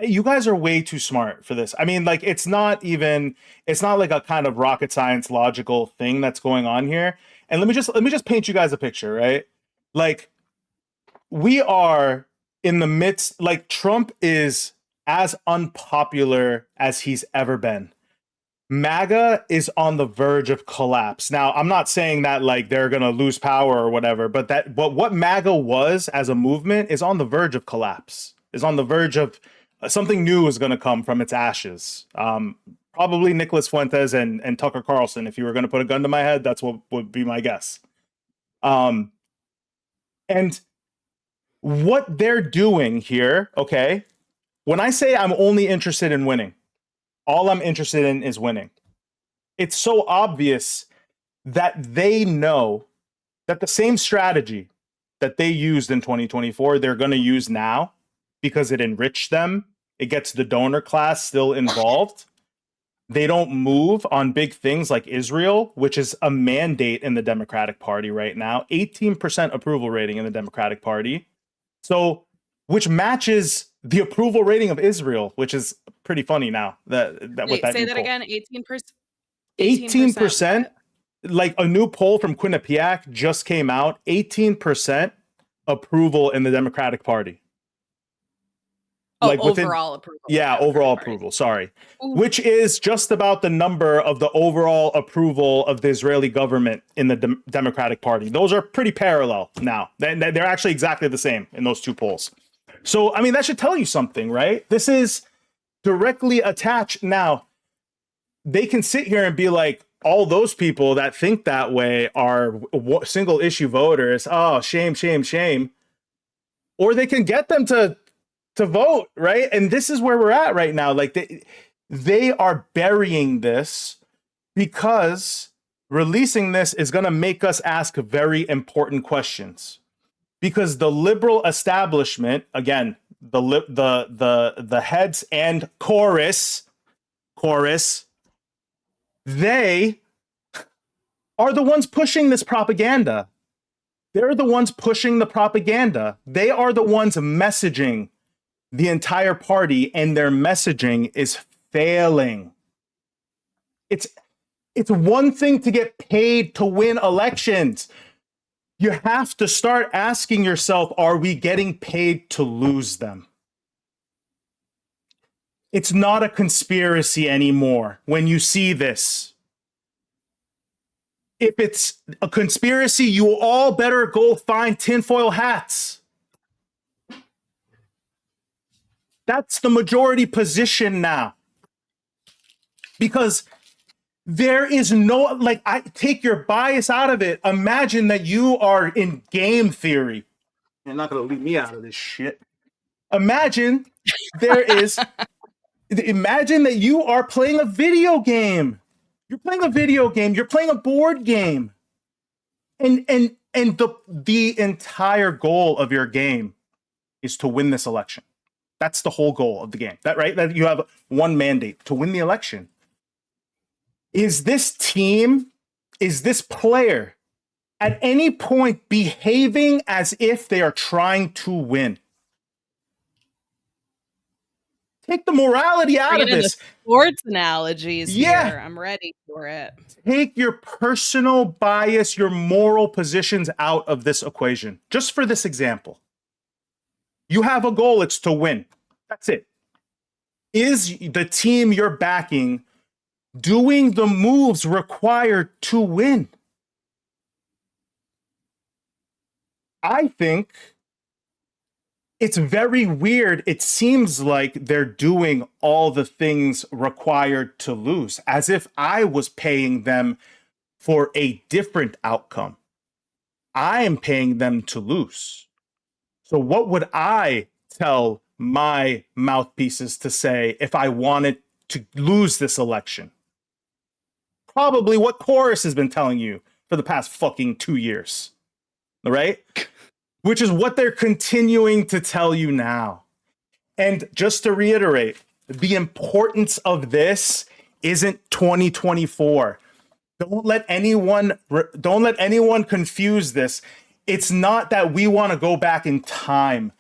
You guys are way too smart for this. I mean, like it's not like a kind of rocket science logical thing that's going on here. And let me just paint you guys a picture, right? Like we are in the midst, like Trump is as unpopular as he's ever been. MAGA is on the verge of collapse. Now, I'm not saying that like they're gonna lose power or whatever, but what MAGA was as a movement is on the verge of collapse. Is on the verge of something new is gonna come from its ashes. Probably Nicholas Fuentes and Tucker Carlson. If you were gonna put a gun to my head, that's what would be my guess. And what they're doing here, okay? When I say I'm only interested in winning, all I'm interested in is winning. It's so obvious that they know that the same strategy that they used in 2024, they're going to use now because it enriched them. It gets the donor class still involved. They don't move on big things like Israel, which is a mandate in the Democratic Party right now. 18% approval rating in the Democratic Party. So, which matches the approval rating of Israel, which is pretty funny now. Wait, say that again. 18%. 18%. Like a new poll from Quinnipiac just came out. 18% approval in the Democratic Party. Oh, like overall approval. Yeah, overall approval. Sorry. Ooh. Which is just about the number of the overall approval of the Israeli government in the Democratic Party. Those are pretty parallel now. They're actually exactly the same in those two polls. So, I mean, that should tell you something, right? This is directly attached. Now, they can sit here and be like, all those people that think that way are single issue voters. Oh, shame, shame, shame. Or they can get them to vote, right? And this is where we're at right now. Like they are burying this because releasing this is going to make us ask very important questions. Because the liberal establishment, again, the heads and chorus, they are the ones pushing this propaganda. They're the ones pushing the propaganda. They are the ones messaging the entire party, and their messaging is failing. It's one thing to get paid to win elections. You have to start asking yourself, are we getting paid to lose them? It's not a conspiracy anymore when you see this. If it's a conspiracy, you all better go find tinfoil hats. That's the majority position now. Because there is no, like, I take your bias out of it. Imagine that you are in game theory. You're not going to leave me out of this shit. Imagine imagine that you are playing a video game. You're playing a video game. You're playing a board game. And the entire goal of your game is to win this election. That's the whole goal of the game. That you have one mandate to win the election. Is this team, is this player at any point behaving as if they are trying to win? Take the morality out of this. Sports analogies here. I'm ready for it. Take your personal bias, your moral positions out of this equation. Just for this example. You have a goal, it's to win. That's it. Is the team you're backing doing the moves required to win? I think it's very weird. It seems like they're doing all the things required to lose, as if I was paying them for a different outcome. I am paying them to lose. So what would I tell my mouthpieces to say if I wanted to lose this election? Probably what Chorus has been telling you for the past fucking 2 years. right? Which is what they're continuing to tell you now. And just to reiterate, the importance of this isn't 2024. Don't let anyone confuse this. It's not that we want to go back in time.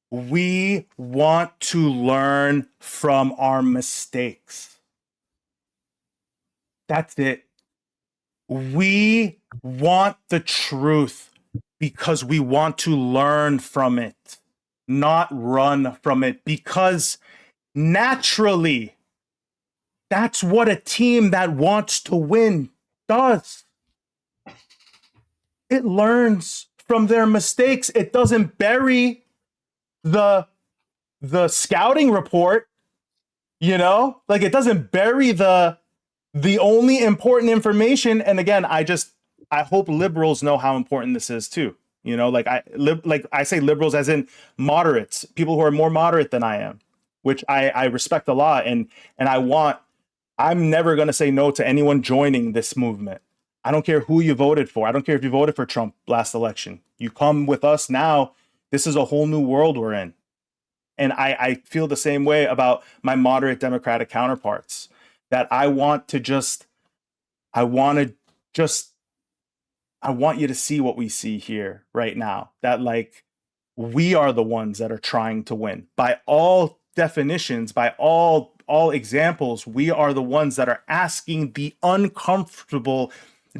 We want to learn from our mistakes. That's it. We want the truth because we want to learn from it, not run from it, because naturally, that's what a team that wants to win does. It learns from their mistakes. It doesn't bury the scouting report, like it doesn't bury the only important information. And again, I hope liberals know how important this is too. Like I say liberals as in moderates, people who are more moderate than I am, which I respect a lot. And I'm never going to say no to anyone joining this movement. I don't care who you voted for. I don't care if you voted for Trump last election. You come with us now. This is a whole new world we're in. And I feel the same way about my moderate Democratic counterparts, that I want you to see what we see here right now, that like we are the ones that are trying to win. By all definitions, by all examples, we are the ones that are asking the uncomfortable,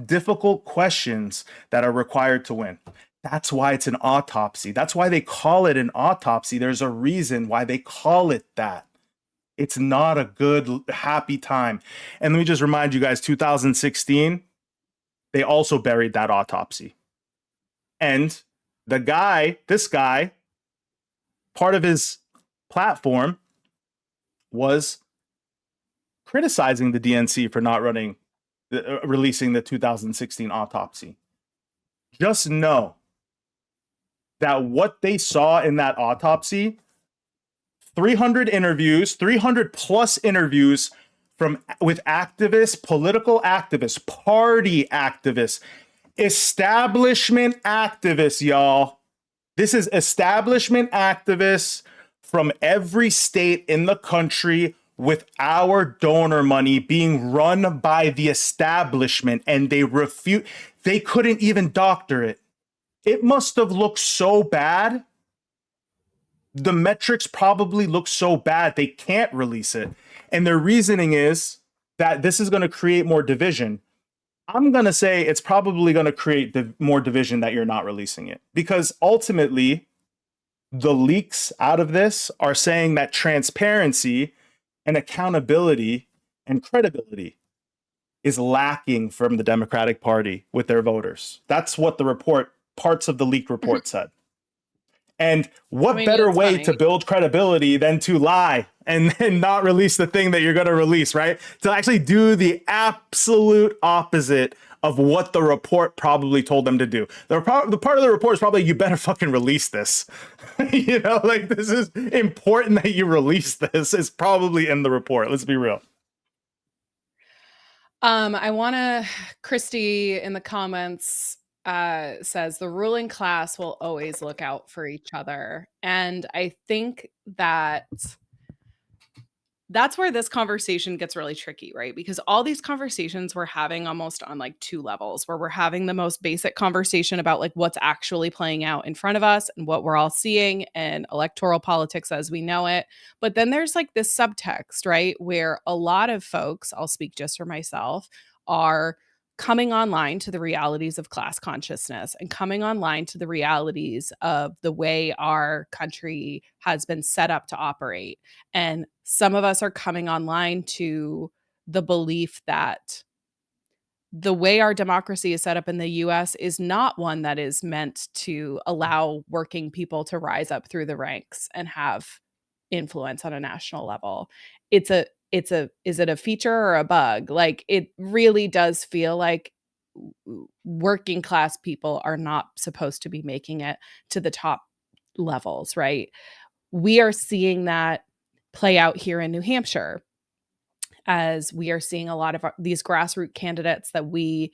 difficult questions that are required to win. That's why it's an autopsy. That's why they call it an autopsy. There's a reason why they call it that. It's not a good, happy time. And let me just remind you guys, 2016, they also buried that autopsy. And this guy, part of his platform was criticizing the DNC for not releasing the 2016 autopsy. Just know that what they saw in that autopsy, 300 plus interviews with activists, political activists, party activists, establishment activists, y'all. This is establishment activists from every state in the country with our donor money being run by the establishment, and they couldn't even doctor it. It must have looked so bad. The metrics probably look so bad they can't release it. And their reasoning is that this is going to create more division. I'm going to say it's probably going to create more division that you're not releasing it. Because ultimately, the leaks out of this are saying that transparency and accountability and credibility is lacking from the Democratic Party with their voters. That's what parts of the leak report said. And what better way to build credibility than to lie and not release the thing that you're going to release, right? To actually do the absolute opposite of what the report probably told them to do. The part of the report is probably, you better fucking release this. Like, this is important that you release this. Is probably in the report. Let's be real. Christy in the comments says the ruling class will always look out for each other. And I think that's where this conversation gets really tricky, right? Because all these conversations we're having almost on like two levels, where we're having the most basic conversation about like what's actually playing out in front of us and what we're all seeing and electoral politics as we know it. But then there's like this subtext, right? Where a lot of folks, I'll speak just for myself, are coming online to the realities of class consciousness and coming online to the realities of the way our country has been set up to operate. And some of us are coming online to the belief that the way our democracy is set up in the US is not one that is meant to allow working people to rise up through the ranks and have influence on a national level. Is it a feature or a bug? Like, it really does feel like working class people are not supposed to be making it to the top levels, right? We are seeing that play out here in New Hampshire, as we are seeing a lot of these grassroots candidates that we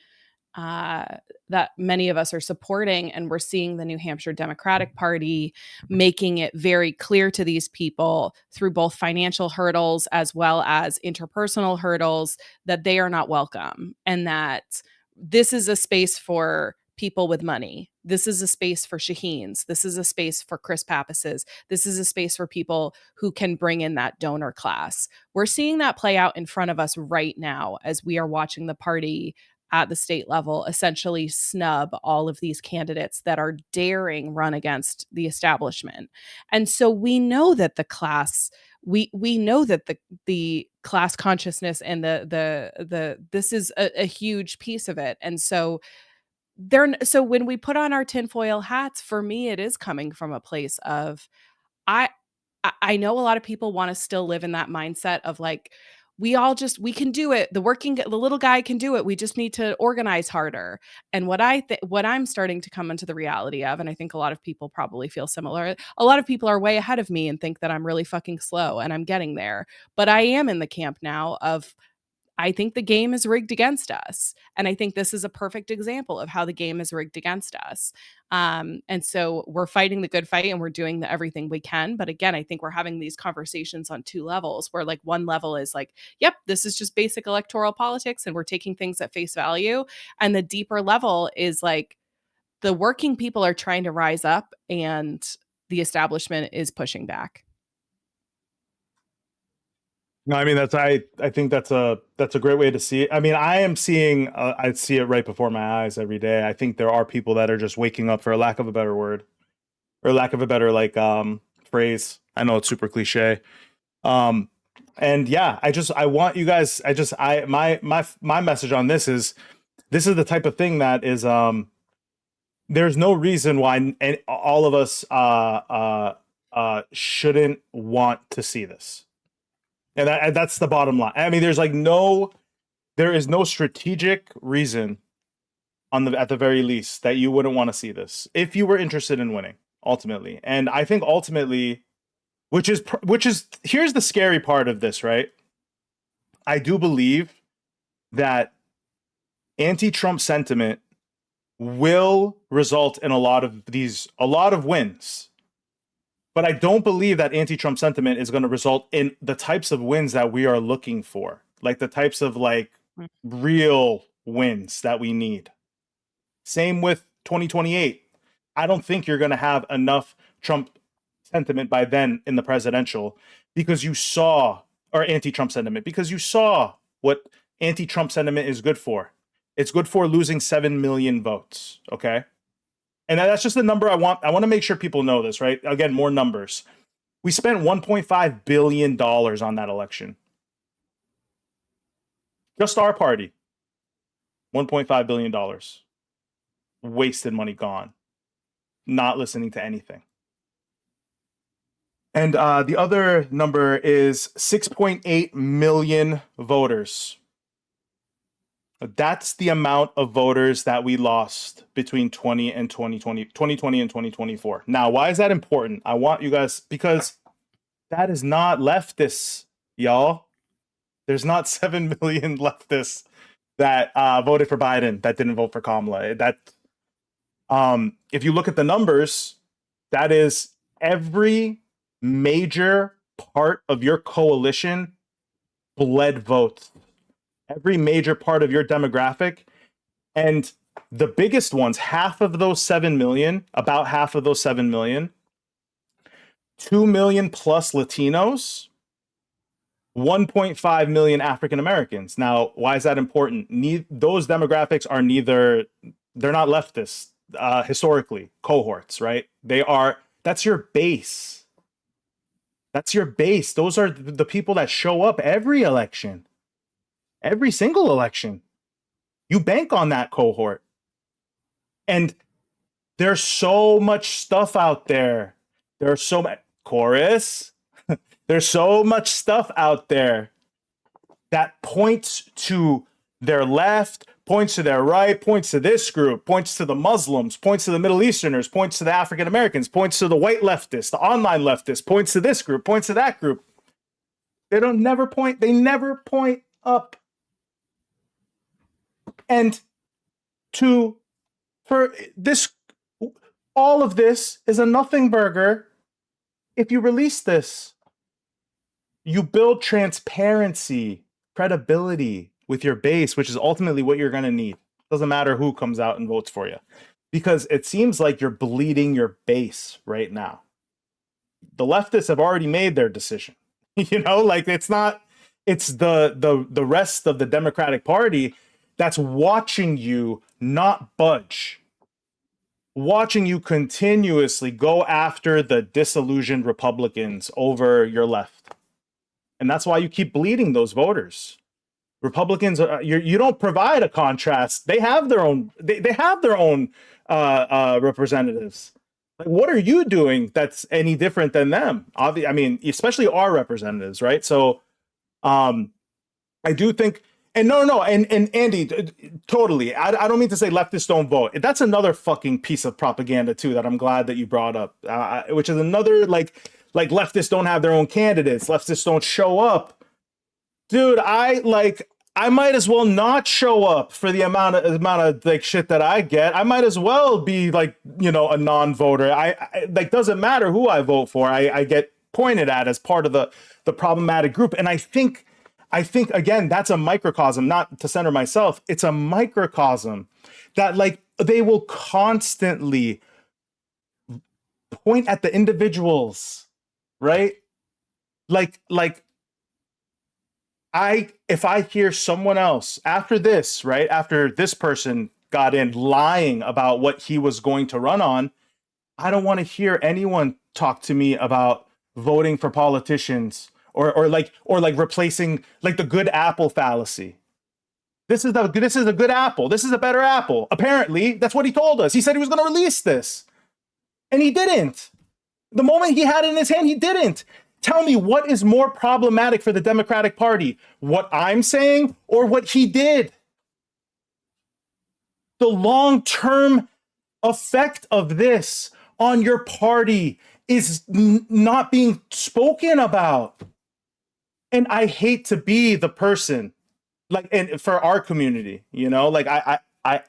uh, that many of us are supporting. And we're seeing the New Hampshire Democratic Party making it very clear to these people through both financial hurdles as well as interpersonal hurdles that they are not welcome, and that this is a space for people with money. This is a space for Shaheens. This is a space for Chris Pappases. This is a space for people who can bring in that donor class. We're seeing that play out in front of us right now as we are watching the party at the state level essentially snub all of these candidates that are daring run against the establishment. And so we know that the class we know that the class consciousness and the this is a huge piece of it. And so so when we put on our tinfoil hats, for me it is coming from a place of I I know a lot of people want to still live in that mindset of like, we can do it. The little guy can do it. We just need to organize harder. And what I'm starting to come into the reality of, and I think a lot of people probably feel similar. A lot of people are way ahead of me and think that I'm really fucking slow and I'm getting there. But I am in the camp now of I think the game is rigged against us. And I think this is a perfect example of how the game is rigged against us. And so we're fighting the good fight and we're doing everything we can. But again, I think we're having these conversations on two levels where, like, one level is like, yep, this is just basic electoral politics and we're taking things at face value. And the deeper level is like, the working people are trying to rise up and the establishment is pushing back. No, I mean I think that's a great way to see it. I mean, I see it right before my eyes every day. I think there are people that are just waking up, for lack of a better word, or lack of a better phrase. I know it's super cliche. And yeah, I want you guys, my message on this is the type of thing that is there's no reason why all of us shouldn't want to see this. And that's the bottom line. I mean, there is no strategic reason at the very least that you wouldn't want to see this if you were interested in winning ultimately. And I think ultimately, which is here's the scary part of this, right? I do believe that anti-Trump sentiment will result in a lot of wins. But I don't believe that anti-Trump sentiment is going to result in the types of wins that we are looking for, like the types of real wins that we need. Same with 2028. I don't think you're going to have enough Trump sentiment by then in the presidential because you saw, or anti-Trump sentiment, because you saw what anti-Trump sentiment is good for. It's good for losing 7 million votes, okay? And that's just the number I want to make sure people know this, right? Again, more numbers. We spent $1.5 billion on that election. Just our party. $1.5 billion. Wasted money gone. Not listening to anything. And the other number is 6.8 million voters. That's the amount of voters that we lost between 2020 and 2024. Now, why is that important? I want you guys, because that is not leftists, y'all. There's not 7 million leftists that voted for Biden that didn't vote for Kamala. If you look at the numbers, that is every major part of your coalition bled votes. Every major part of your demographic. And the biggest ones, half of those 7 million, about half of those 7 million, 2 million plus Latinos, 1.5 million African Americans. Now, why is that important? Those demographics are they're not leftist, historically, cohorts, right? That's your base. That's your base. Those are the people that show up every election. Every single election. You bank on that cohort. And there's so much stuff out there. There's so much chorus. There's so much stuff out there that points to their left, points to their right, points to this group, points to the Muslims, points to the Middle Easterners, points to the African Americans, points to the white leftists, the online leftists, points to this group, points to that group. They never point up. And for this, all of this is a nothing burger. If you release this, you build transparency, credibility with your base, which is ultimately what you're going to need. Doesn't matter who comes out and votes for you, because it seems like you're bleeding your base right now. The leftists have already made their decision. Like it's not, it's the rest of the Democratic Party that's watching you not budge, watching you continuously go after the disillusioned Republicans over your left. And that's why you keep bleeding those voters. Republicans, you don't provide a contrast. They have their own. They have their own representatives. Like, what are you doing that's any different than them? I mean, especially our representatives, right? So, I do think, and no, and Andy, totally. I don't mean to say leftists don't vote. That's another fucking piece of propaganda too that I'm glad that you brought up, which is another like leftists don't have their own candidates. Leftists don't show up. Dude, I might as well not show up for the amount of like shit that I get. I might as well be like, a non-voter. I like, doesn't matter who I vote for. I get pointed at as part of the problematic group. And I think again, that's a microcosm, not to center myself. It's a microcosm that like they will constantly point at the individuals, right? Like if I hear someone else after this, right, after this person got in lying about what he was going to run on, I don't want to hear anyone talk to me about voting for politicians or like replacing like the good apple fallacy. This is a good apple. This is a better apple. Apparently, that's what he told us. He said he was going to release this, and he didn't. The moment he had it in his hand, he didn't. Tell me, what is more problematic for the Democratic Party? What I'm saying or what he did? The long-term effect of this on your party is not being spoken about. And I hate to be the person, like, and for our community, like I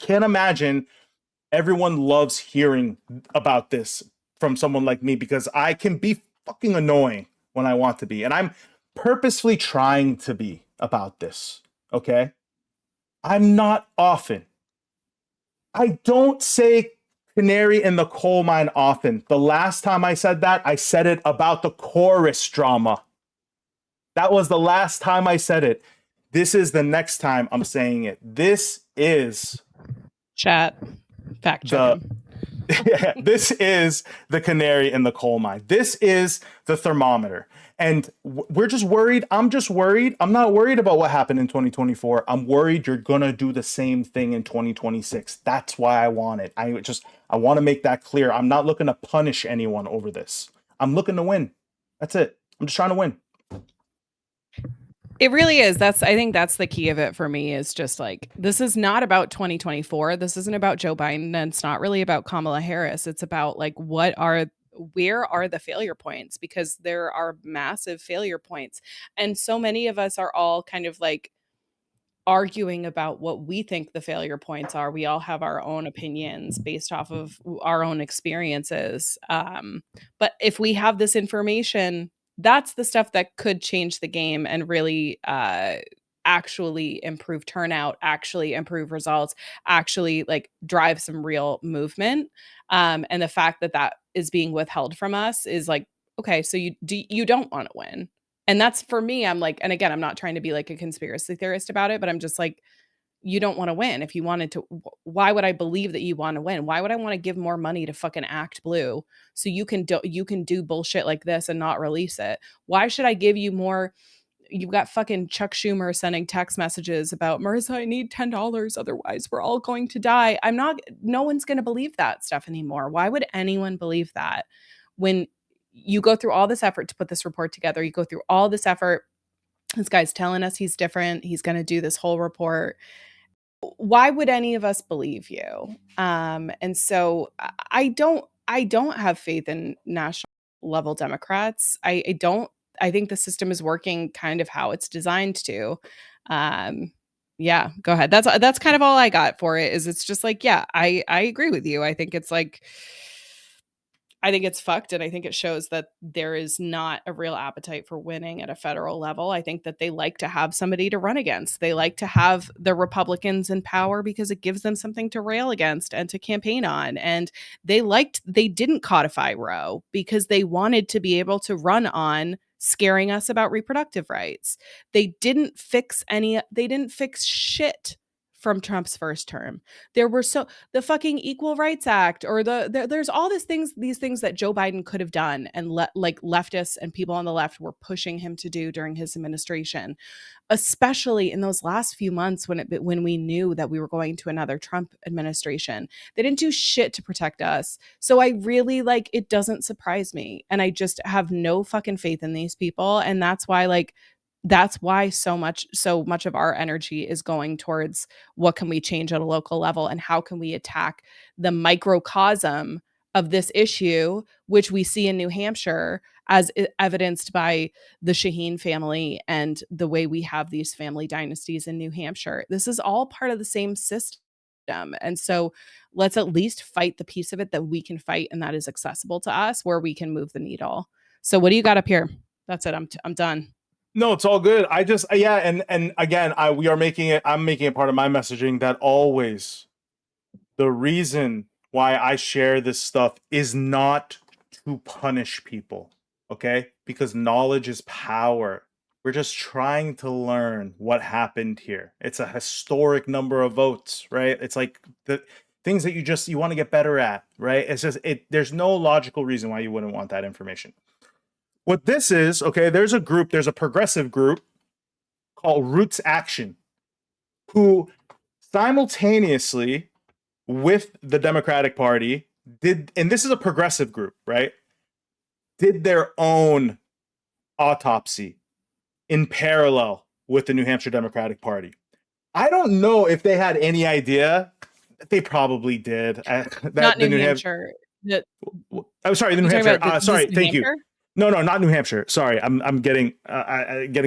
can't imagine everyone loves hearing about this from someone like me, because I can be fucking annoying when I want to be. And I'm purposefully trying to be about this. Okay. I'm not often. I don't say canary in the coal mine often. The last time I said that, I said it about the chorus drama. That was the last time I said it. This is the next time I'm saying it. This is chat fact check. This is the canary in the coal mine. This is the thermometer. And we're just worried. I'm just worried. I'm not worried about what happened in 2024. I'm worried you're going to do the same thing in 2026. That's why I want it. I want to make that clear. I'm not looking to punish anyone over this. I'm looking to win. That's it. I'm just trying to win. It really is. I think that's the key of it for me, is just like, this is not about 2024. This isn't about Joe Biden, and it's not really about Kamala Harris. It's about like, where are the failure points? Because there are massive failure points. And so many of us are all kind of like arguing about what we think the failure points are. We all have our own opinions based off of our own experiences. But if we have this information, that's the stuff that could change the game and really actually improve turnout, actually improve results, actually like drive some real movement. And the fact that that is being withheld from us is like, okay, so you don't want to win. And that's, for me, I'm like, and again, I'm not trying to be like a conspiracy theorist about it, but I'm just like, you don't want to win. If you wanted to, why would I believe that you want to win? Why would I want to give more money to fucking Act Blue so you can do bullshit like this and not release it? Why should I give you more? You've got fucking Chuck Schumer sending text messages about, Marissa, I need $10, otherwise we're all going to die. No one's going to believe that stuff anymore. Why would anyone believe that when you go through all this effort to put this report together? You go through all this effort. This guy's telling us he's different. He's going to do this whole report. Why would any of us believe you? And so I don't have faith in national level Democrats. I think the system is working kind of how it's designed to. Yeah, go ahead. That's kind of all I got for it. Is it's just like, yeah, I agree with you. I think it's like I think it's fucked, and I think it shows that there is not a real appetite for winning at a federal level. I think that they like to have somebody to run against. They like to have the Republicans in power because it gives them something to rail against and to campaign on. And they didn't codify Roe because they wanted to be able to run on scaring us about reproductive rights. They didn't fix shit from Trump's first term. There were so the fucking Equal Rights Act or there's all these things that Joe Biden could have done and like leftists and people on the left were pushing him to do during his administration, especially in those last few months when we knew that we were going to another Trump administration. They didn't do shit to protect us. So I really like it doesn't surprise me, and I just have no fucking faith in these people, and that's why so much of our energy is going towards what can we change at a local level and how can we attack the microcosm of this issue, which we see in New Hampshire as evidenced by the Shaheen family and the way we have these family dynasties in New Hampshire. This is all part of the same system. And so let's at least fight the piece of it that we can fight and that is accessible to us where we can move the needle. So what do you got up here? That's it. I'm done. No, it's all good. I just yeah, and again, I'm making it part of my messaging that always the reason why I share this stuff is not to punish people, okay? Because knowledge is power. We're just trying to learn what happened here. It's a historic number of votes, right? It's like the things that you want to get better at, right? It's just there's no logical reason why you wouldn't want that information. What this is, okay, there's a progressive group called Roots Action who simultaneously with the Democratic Party and this is a progressive group, right? Did their own autopsy in parallel with the New Hampshire Democratic Party. I don't know if they had any idea. They probably did. That Not the New New Hampshire. Hampshire. The, I'm sorry, the New you talking Hampshire. about Sorry, New thank you. Hampshire? No, not New Hampshire. Sorry, I'm getting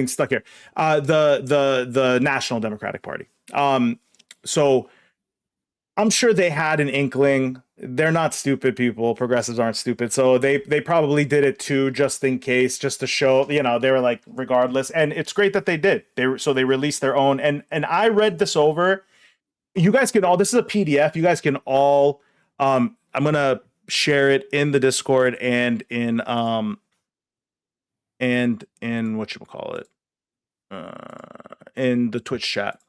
stuck here. The National Democratic Party. So I'm sure they had an inkling. They're not stupid people. Progressives aren't stupid. So they probably did it too, just in case, just to show, they were like, regardless. And it's great that they did. They released their own. And I read this over. You guys can all, this is a PDF. You guys can all, I'm going to share it in the Discord and in whatchamacallit, in the Twitch chat.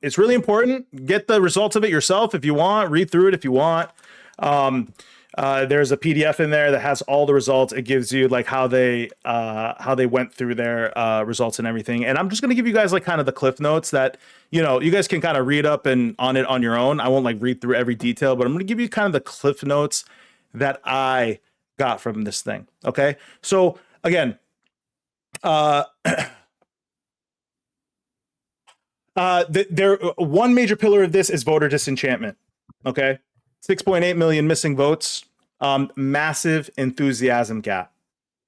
It's really important. Get the results of it yourself if you want. Read through it if you want. There's a PDF in there that has all the results. It gives you like how they went through their results and everything. And I'm just gonna give you guys like kind of the cliff notes that you guys can kind of read up and on it on your own. I won't like read through every detail, but I'm gonna give you kind of the cliff notes that I got from this thing. Okay, so again, one major pillar of this is voter disenchantment. Okay, 6.8 million missing votes, massive enthusiasm gap.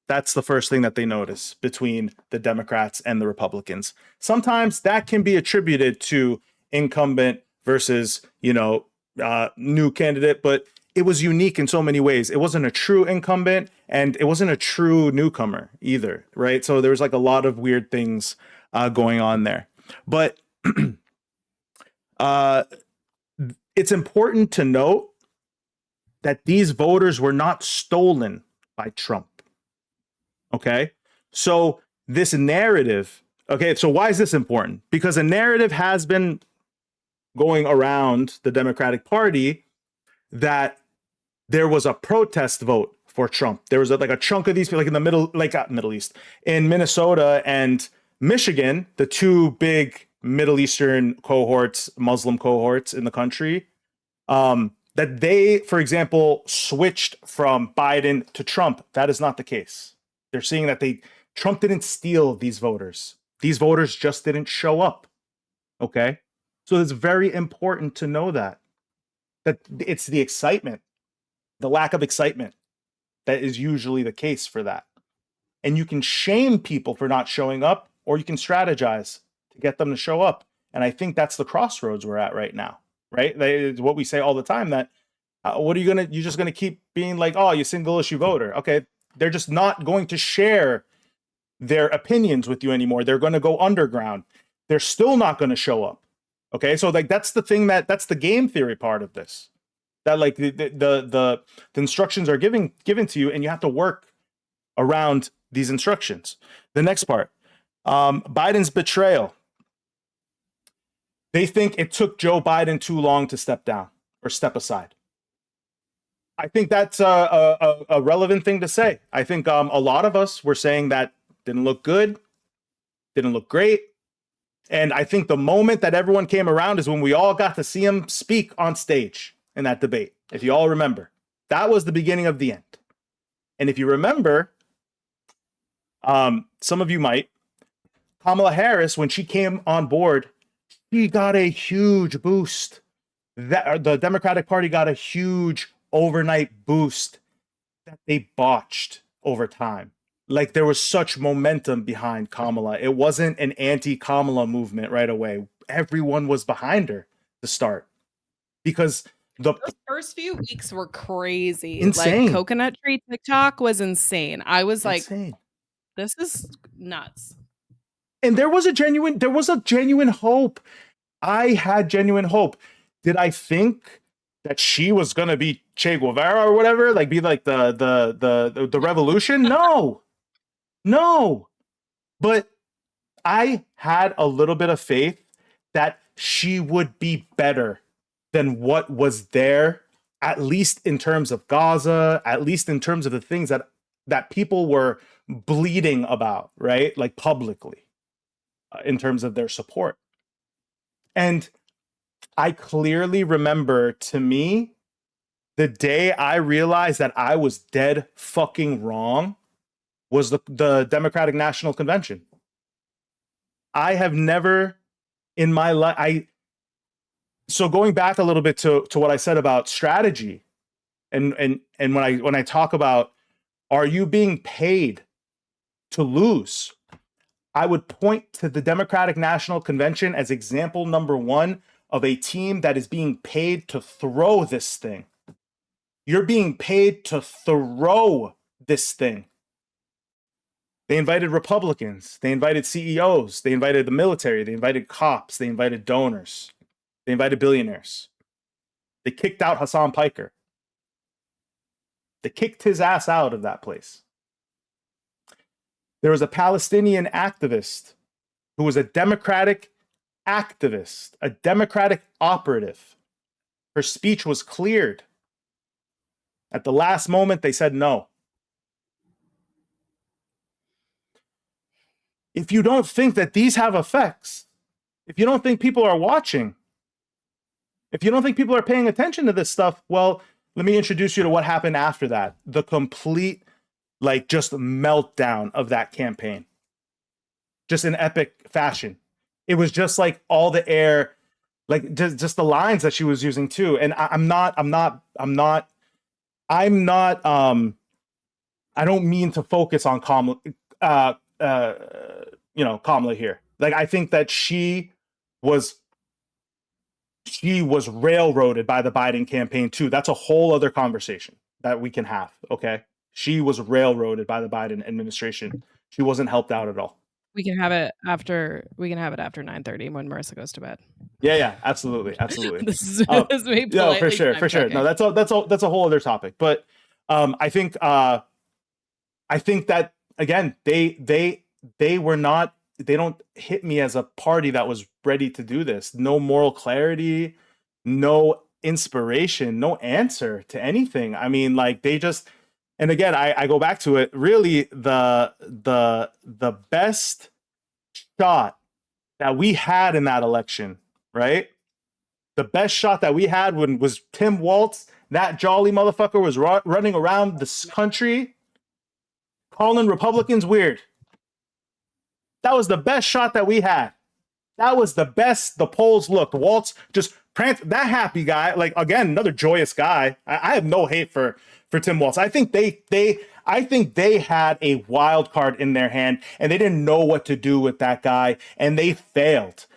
That's the first thing that they notice between the Democrats and the Republicans. Sometimes that can be attributed to incumbent versus new candidate, but it was unique in so many ways. It wasn't a true incumbent and it wasn't a true newcomer either, right? So there was like a lot of weird things going on there. But it's important to note that these voters were not stolen by Trump. Okay, so this narrative. Okay, so why is this important? Because a narrative has been going around the Democratic Party that there was a protest vote for Trump. There was like a chunk of these people, like in the Middle East, in Minnesota and Michigan, the two big Middle Eastern cohorts, Muslim cohorts in the country, that they, for example, switched from Biden to Trump. That is not the case. They're seeing that Trump didn't steal these voters. These voters just didn't show up. Okay, so it's very important to know that it's the excitement, the lack of excitement, that is usually the case for that. And you can shame people for not showing up, or you can strategize to get them to show up. And I think that's the crossroads we're at right now, right? It's what we say all the time, that what are you you're just gonna keep being like, oh, you single issue voter. Okay, they're just not going to share their opinions with you anymore. They're going to go underground. They're still not going to show up. Okay, so like that's the thing, that's the game theory part of this. That like the instructions are given to you, and you have to work around these instructions. The next part, Biden's betrayal. They think it took Joe Biden too long to step down or step aside. I think that's a relevant thing to say. I think a lot of us were saying that didn't look good, didn't look great. And I think the moment that everyone came around is when we all got to see him speak on stage in that debate. If you all remember, that was the beginning of the end. And if you remember, some of you might, Kamala Harris, when she came on board, she got a huge boost. The Democratic Party got a huge overnight boost that they botched over time. Like, there was such momentum behind Kamala. It wasn't an anti-Kamala movement right away. Everyone was behind her to start, because those first few weeks were crazy. Insane. Like, coconut tree TikTok was insane. I was insane. Like, this is nuts. And there was a genuine hope. I had genuine hope. Did I think that she was gonna be Che Guevara or whatever, like be like the revolution? No. But I had a little bit of faith that she would be better than what was there, at least in terms of Gaza, at least in terms of the things that people were bleeding about, right? Like publicly, in terms of their support. And I clearly remember, to me, the day I realized that I was dead fucking wrong was the Democratic National Convention. I have never in my life, so going back a little bit to what I said about strategy, and when I talk about, are you being paid to lose? I would point to the Democratic National Convention as example number one of a team that is being paid to throw this thing. You're being paid to throw this thing. They invited Republicans, they invited CEOs, they invited the military, they invited cops, they invited donors, they invited billionaires. They kicked out Hassan Piker. They kicked his ass out of that place. There was a Palestinian activist who was a Democratic activist, a Democratic operative. Her speech was cleared. At the last moment, they said no. If you don't think that these have effects, if you don't think people are watching, if you don't think people are paying attention to this stuff, well, let me introduce you to what happened after that. The complete, like, just meltdown of that campaign. Just in epic fashion. It was just like all the air, like just the lines that she was using too. And I don't mean to focus on Kamala here. Like, I think that she was railroaded by the Biden campaign too. That's a whole other conversation that we can have. Okay. She was railroaded by the Biden administration. She wasn't helped out at all. We can have it after 9:30 when Marissa goes to bed. Yeah, absolutely. This is me politely. No, for sure. No, that's a whole other topic. But I think that, again, they don't hit me as a party that was ready to do this. No moral clarity, no inspiration, no answer to anything. I mean, like, they just, and again, I go back to it. Really, the best shot that we had in that election, right? The best shot that we had was Tim Walz. That jolly motherfucker was running around this country calling Republicans weird. That was the best shot that we had. That was the best the polls looked. Waltz just that happy guy. Like, again, another joyous guy. I have no hate for Tim Waltz. I think they had a wild card in their hand and they didn't know what to do with that guy and they failed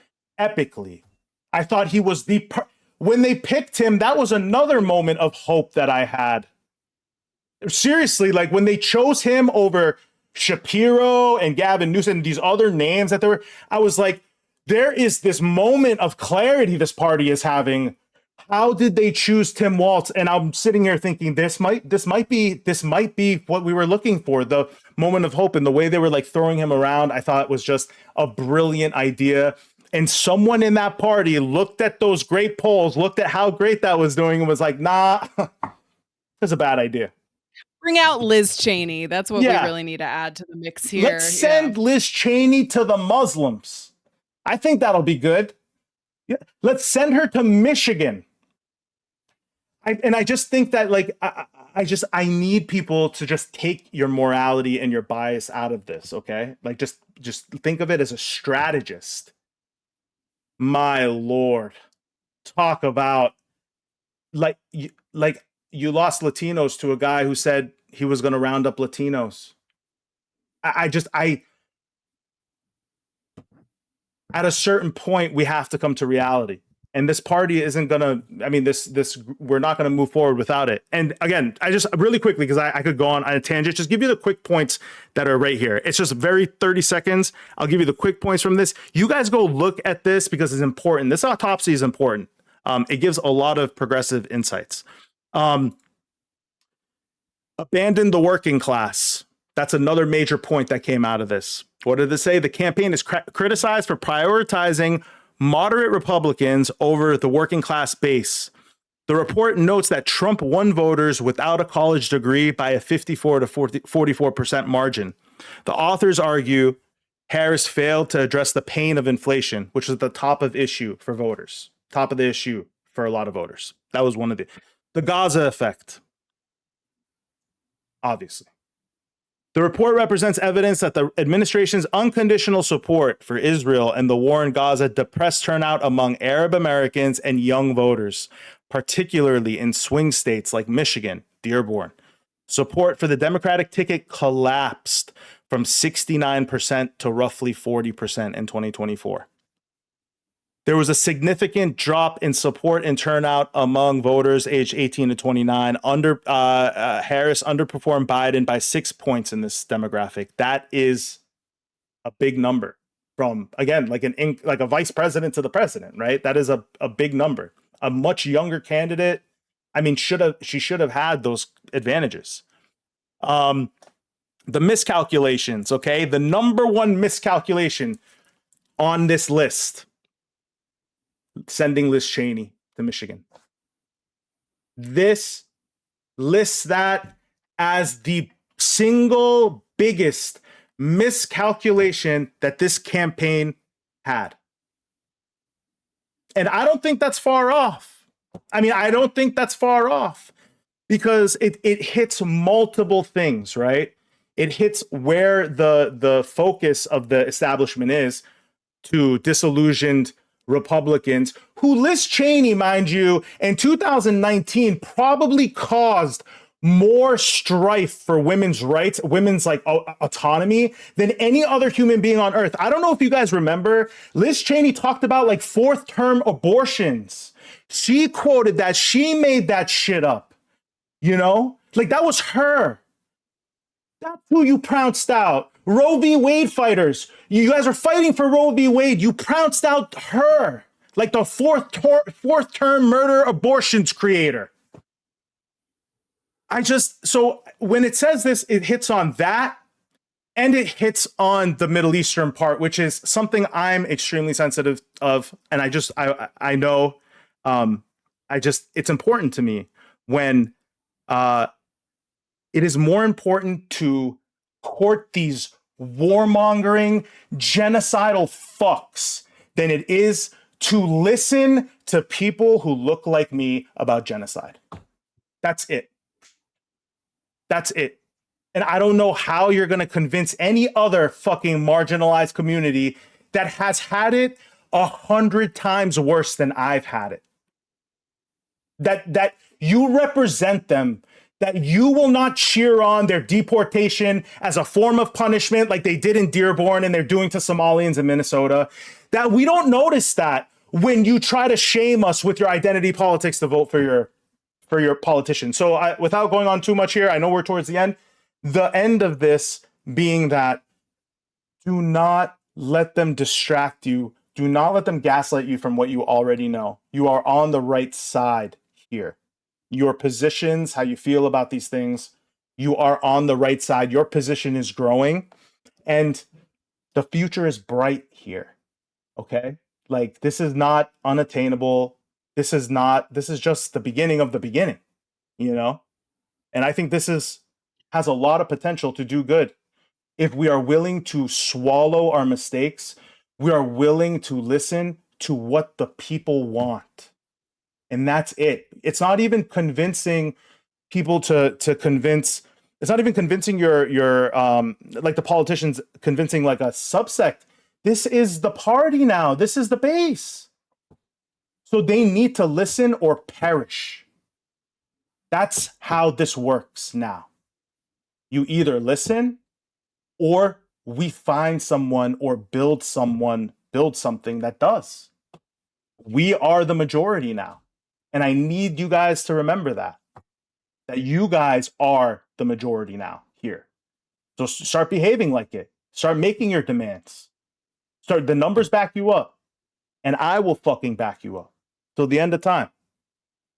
epically. I thought he was when they picked him, that was another moment of hope that I had. Seriously, like when they chose him over Shapiro and Gavin Newsom and these other names that there were, I was like, there is this moment of clarity this party is having. How did they choose Tim Waltz? And I'm sitting here thinking this might be what we were looking for, the moment of hope. And the way they were like throwing him around, I thought was just a brilliant idea. And someone in that party looked at those great polls, looked at how great that was doing, and was like, nah, that's a bad idea. Bring out Liz Cheney. That's what we really need to add to the mix here. Let's send Liz Cheney to the Muslims. I think that'll be good. Yeah. Let's send her to Michigan. I just think that, like, I need people to just take your morality and your bias out of this, okay? Like, just think of it as a strategist. My Lord. Talk about, like you lost Latinos to a guy who said he was going to round up Latinos. At a certain point, we have to come to reality. And this party isn't going to, I mean, we're not going to move forward without it. And again, I just really quickly, because I could go on a tangent, just give you the quick points that are right here. It's just very 30 seconds. I'll give you the quick points from this. You guys go look at this because it's important. This autopsy is important. It gives a lot of progressive insights. Abandon the working class. That's another major point that came out of this. What did it say? The campaign is criticized for prioritizing moderate Republicans over the working class base. The report notes that Trump won voters without a college degree by a 54 to 44% margin. The authors argue Harris failed to address the pain of inflation, which was the top of issue for voters, top of the issue for a lot of voters. That was one of the Gaza effect, obviously. The report represents evidence that the administration's unconditional support for Israel and the war in Gaza depressed turnout among Arab Americans and young voters, particularly in swing states like Michigan, Dearborn. Support for the Democratic ticket collapsed from 69% to roughly 40% in 2024. There was a significant drop in support and turnout among voters aged 18 to 29. Harris underperformed Biden by 6 points in this demographic. That is a big number from, again, like a vice president to the president, right? That is a big number. A much younger candidate, I mean, she should have had those advantages. The miscalculations, okay? The number one miscalculation on this list: sending Liz Cheney to Michigan. This lists that as the single biggest miscalculation that this campaign had. And I don't think that's far off. I mean, I don't think that's far off because it hits multiple things, right? It hits where the focus of the establishment is, to disillusioned Republicans who Liz Cheney, mind you, in 2019 probably caused more strife for women's rights, women's like autonomy than any other human being on earth. I don't know if you guys remember, Liz Cheney talked about like fourth term abortions. She quoted that. She made that shit up, you know, like that was her. That's who you pounced out. Roe v. Wade fighters. You guys are fighting for Roe v. Wade. You pounced out her, like the fourth term murder abortions creator. So when it says this, it hits on that, and it hits on the Middle Eastern part, which is something I'm extremely sensitive of. And I know, it's important to me when, it is more important to court these warmongering, genocidal fucks than it is to listen to people who look like me about genocide. That's it. That's it. And I don't know how you're going to convince any other fucking marginalized community that has had it 100 times worse than I've had it. That you represent them, that you will not cheer on their deportation as a form of punishment like they did in Dearborn and they're doing to Somalians in Minnesota, that we don't notice that when you try to shame us with your identity politics to vote for your politician. So without going on too much here, I know we're towards the end of this being that do not let them distract you. Do not let them gaslight you from what you already know. You are on the right side here. Your positions, how you feel about these things, you are on the right side. Your position is growing and the future is bright here. Okay? Like, this is not unattainable. This is just the beginning of the beginning, you know? And I think has a lot of potential to do good. If we are willing to swallow our mistakes, we are willing to listen to what the people want. And that's it. It's not even convincing people to convince. It's not even convincing your like the politicians convincing like a subsect. This is the party now. This is the base. So they need to listen or perish. That's how this works now. You either listen or we find someone or build something that does. We are the majority now. And I need you guys to remember that you guys are the majority now here. So start behaving like it. Start making your demands. The numbers back you up. And I will fucking back you up till the end of time.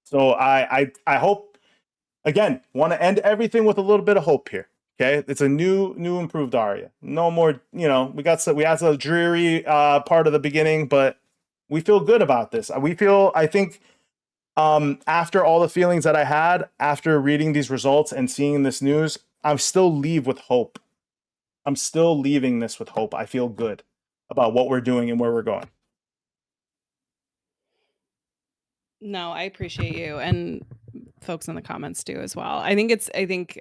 So I hope, again, want to end everything with a little bit of hope here. Okay, it's a new improved Aria. No more, we had a dreary part of the beginning, but we feel good about this. I think after all the feelings that I had after reading these results and seeing this news, I'm still leave with hope. I'm still leaving this with hope. I feel good about what we're doing and where we're going. No, I appreciate you, and folks in the comments do as well. I think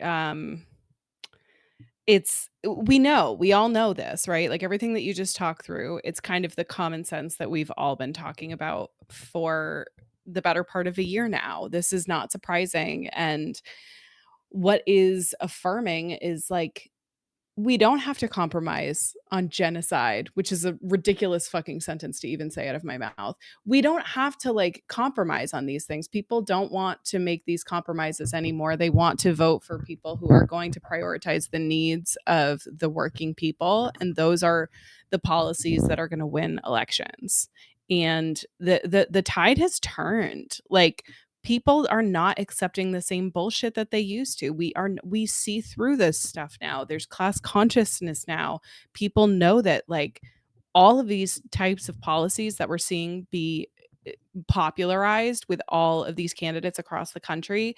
we all know this, right? Like everything that you just talked through, it's kind of the common sense that we've all been talking about for the better part of a year now. This is not surprising. And what is affirming is like, we don't have to compromise on genocide, which is a ridiculous fucking sentence to even say out of my mouth. We don't have to like compromise on these things. People don't want to make these compromises anymore. They want to vote for people who are going to prioritize the needs of the working people. And those are the policies that are going to win elections. And the tide has turned. Like, people are not accepting the same bullshit that they used to. We see through this stuff now. There's class consciousness now. People know that like all of these types of policies that we're seeing be popularized with all of these candidates across the country,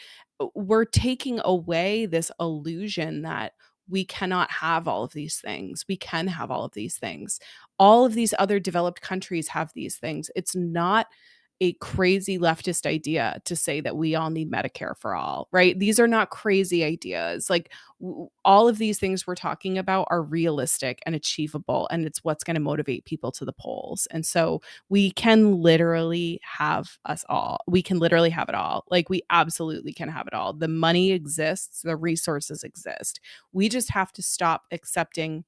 we're taking away this illusion that we cannot have all of these things. We can have all of these things. All of these other developed countries have these things. It's not a crazy leftist idea to say that we all need Medicare for all, right? These are not crazy ideas. Like all of these things we're talking about are realistic and achievable, and it's what's going to motivate people to the polls. And so we can literally have us all. We can literally have it all. Like we absolutely can have it all. The money exists, the resources exist. We just have to stop accepting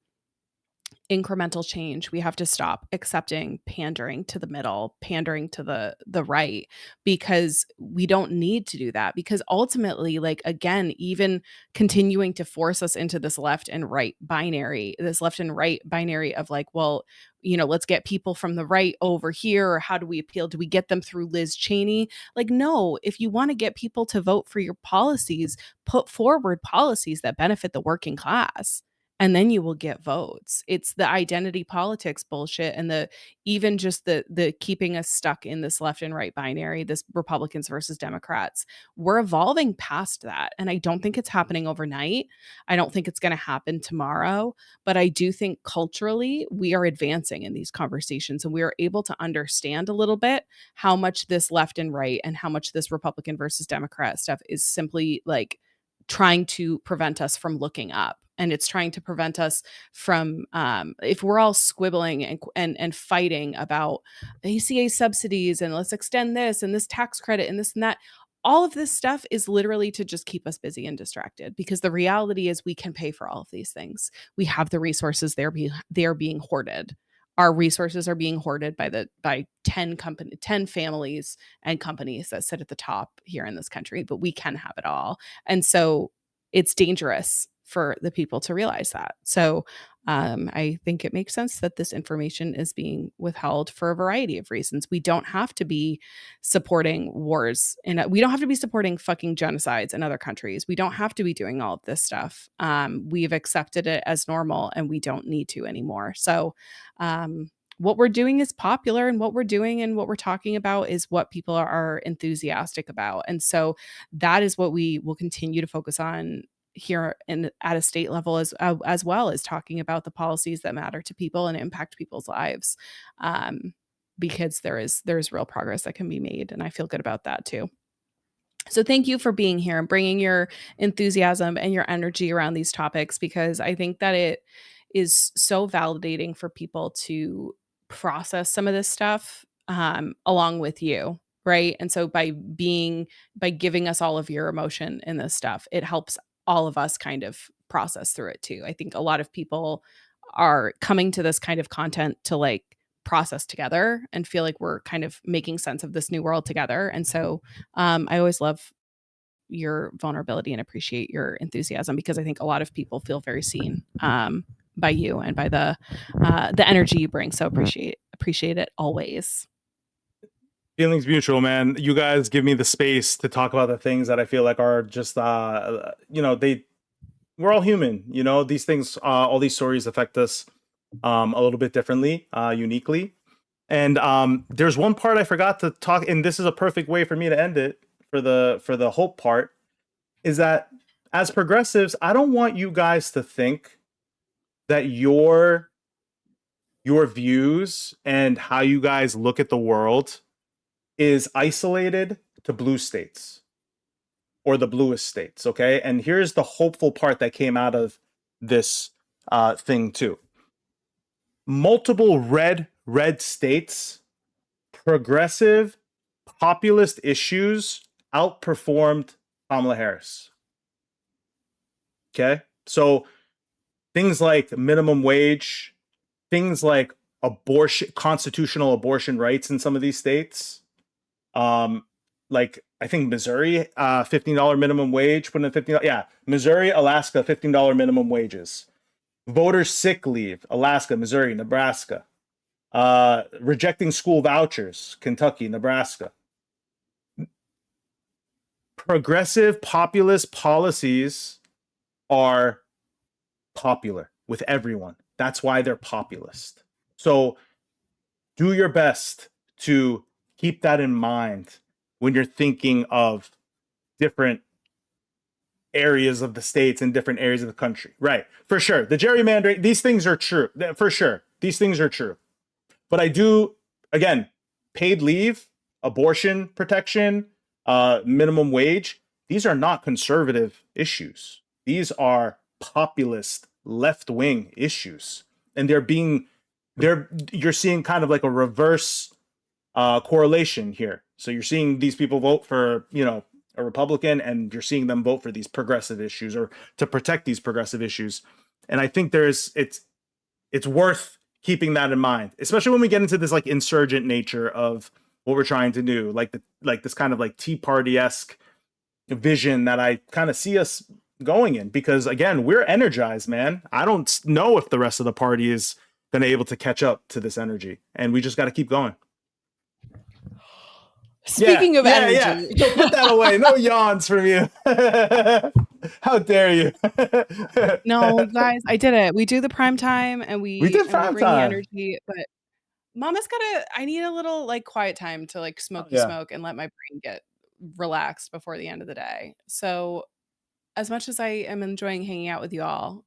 incremental change. We have to stop accepting pandering to the middle, pandering to the right, because we don't need to do that. Because ultimately, like again, even continuing to force us into this left and right binary, of like, well, let's get people from the right over here, or how do we appeal? Do we get them through Liz Cheney? Like, no, if you want to get people to vote for your policies, put forward policies that benefit the working class, and then you will get votes. It's the identity politics bullshit, and the even just the keeping us stuck in this left and right binary, this Republicans versus Democrats. We're evolving past that, and I don't think it's happening overnight. I don't think it's going to happen tomorrow, but I do think culturally we are advancing in these conversations, and we are able to understand a little bit how much this left and right and how much this Republican versus Democrat stuff is simply like trying to prevent us from looking up, and it's trying to prevent us from, if we're all squibbling and fighting about ACA subsidies and let's extend this and this tax credit and this and that, all of this stuff is literally to just keep us busy and distracted, because the reality is we can pay for all of these things. We have the resources, they're being hoarded. Our resources are being hoarded by 10 families and companies that sit at the top here in this country, but we can have it all. And so it's dangerous for the people to realize that. So I think it makes sense that this information is being withheld for a variety of reasons. We don't have to be supporting wars, and we don't have to be supporting fucking genocides in other countries. We don't have to be doing all of this stuff. We've accepted it as normal, and we don't need to anymore. So what we're doing is popular, and what we're doing and what we're talking about is what people are enthusiastic about. And so that is what we will continue to focus on here at a state level, as well as talking about the policies that matter to people and impact people's lives, because there's real progress that can be made, and I feel good about that too. So thank you for being here and bringing your enthusiasm and your energy around these topics, because I think that it is so validating for people to process some of this stuff, along with you, right? And so by giving us all of your emotion in this stuff, it helps all of us kind of process through it too. I think a lot of people are coming to this kind of content to like process together and feel like we're kind of making sense of this new world together. And so I always love your vulnerability and appreciate your enthusiasm, because I think a lot of people feel very seen, by you and by the energy you bring. So appreciate it always. Feelings mutual, man. You guys give me the space to talk about the things that I feel like are just, we're all human, these things, all these stories affect us a little bit differently, uniquely. And there's one part I forgot to talk, and this is a perfect way for me to end it for the hope part, is that as progressives, I don't want you guys to think that your views and how you guys look at the world is isolated to blue states or the bluest states, okay? And here's the hopeful part that came out of this thing too. Multiple red states, progressive populist issues outperformed Kamala Harris. Okay? So things like minimum wage, things like abortion, constitutional abortion rights in some of these states, like I think Missouri, $15 minimum wage, put in $15. Yeah, Missouri, Alaska, $15 minimum wages. Voter sick leave, Alaska, Missouri, Nebraska. Rejecting school vouchers, Kentucky, Nebraska. Progressive populist policies are popular with everyone. That's why they're populist. So do your best to keep that in mind when you're thinking of different areas of the states and different areas of the country. Right. For sure. The gerrymandering, these things are true. For sure. These things are true. But I do, again, paid leave, abortion protection, minimum wage, these are not conservative issues. These are populist left-wing issues. And you're seeing kind of like a reverse correlation here. So you're seeing these people vote for, a Republican, and you're seeing them vote for these progressive issues or to protect these progressive issues. And I think it's worth keeping that in mind, especially when we get into this like insurgent nature of what we're trying to do, like this kind of like Tea Party-esque vision that I kind of see us going in, because again, we're energized, man. I don't know if the rest of the party is going to be able to catch up to this energy, and we just got to keep going. Speaking of energy. Yeah. So put that away. No yawns from you. How dare you? No, guys, I did it. We do the prime time, and we did prime bring time. the energy, but Mama's I need a little like quiet time to like smoke and let my brain get relaxed before the end of the day. So as much as I am enjoying hanging out with you all,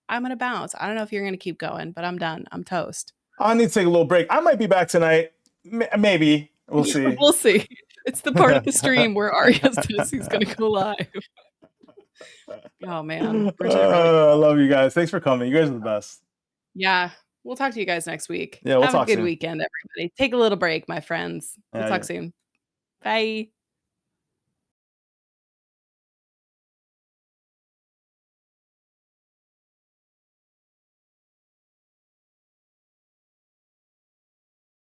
I'm going to bounce. I don't know if you're going to keep going, but I'm done. I'm toast. I need to take a little break. I might be back tonight. Maybe. We'll see. We'll see. It's the part of the stream where Arya's Tennessee's going to go live. Oh, man. Bridget really I love you guys. Thanks for coming. You guys are the best. Yeah. We'll talk to you guys next week. Yeah, we'll Have a talk good soon. weekend, everybody. Take a little break, my friends. We'll Yeah, talk yeah. soon. Bye.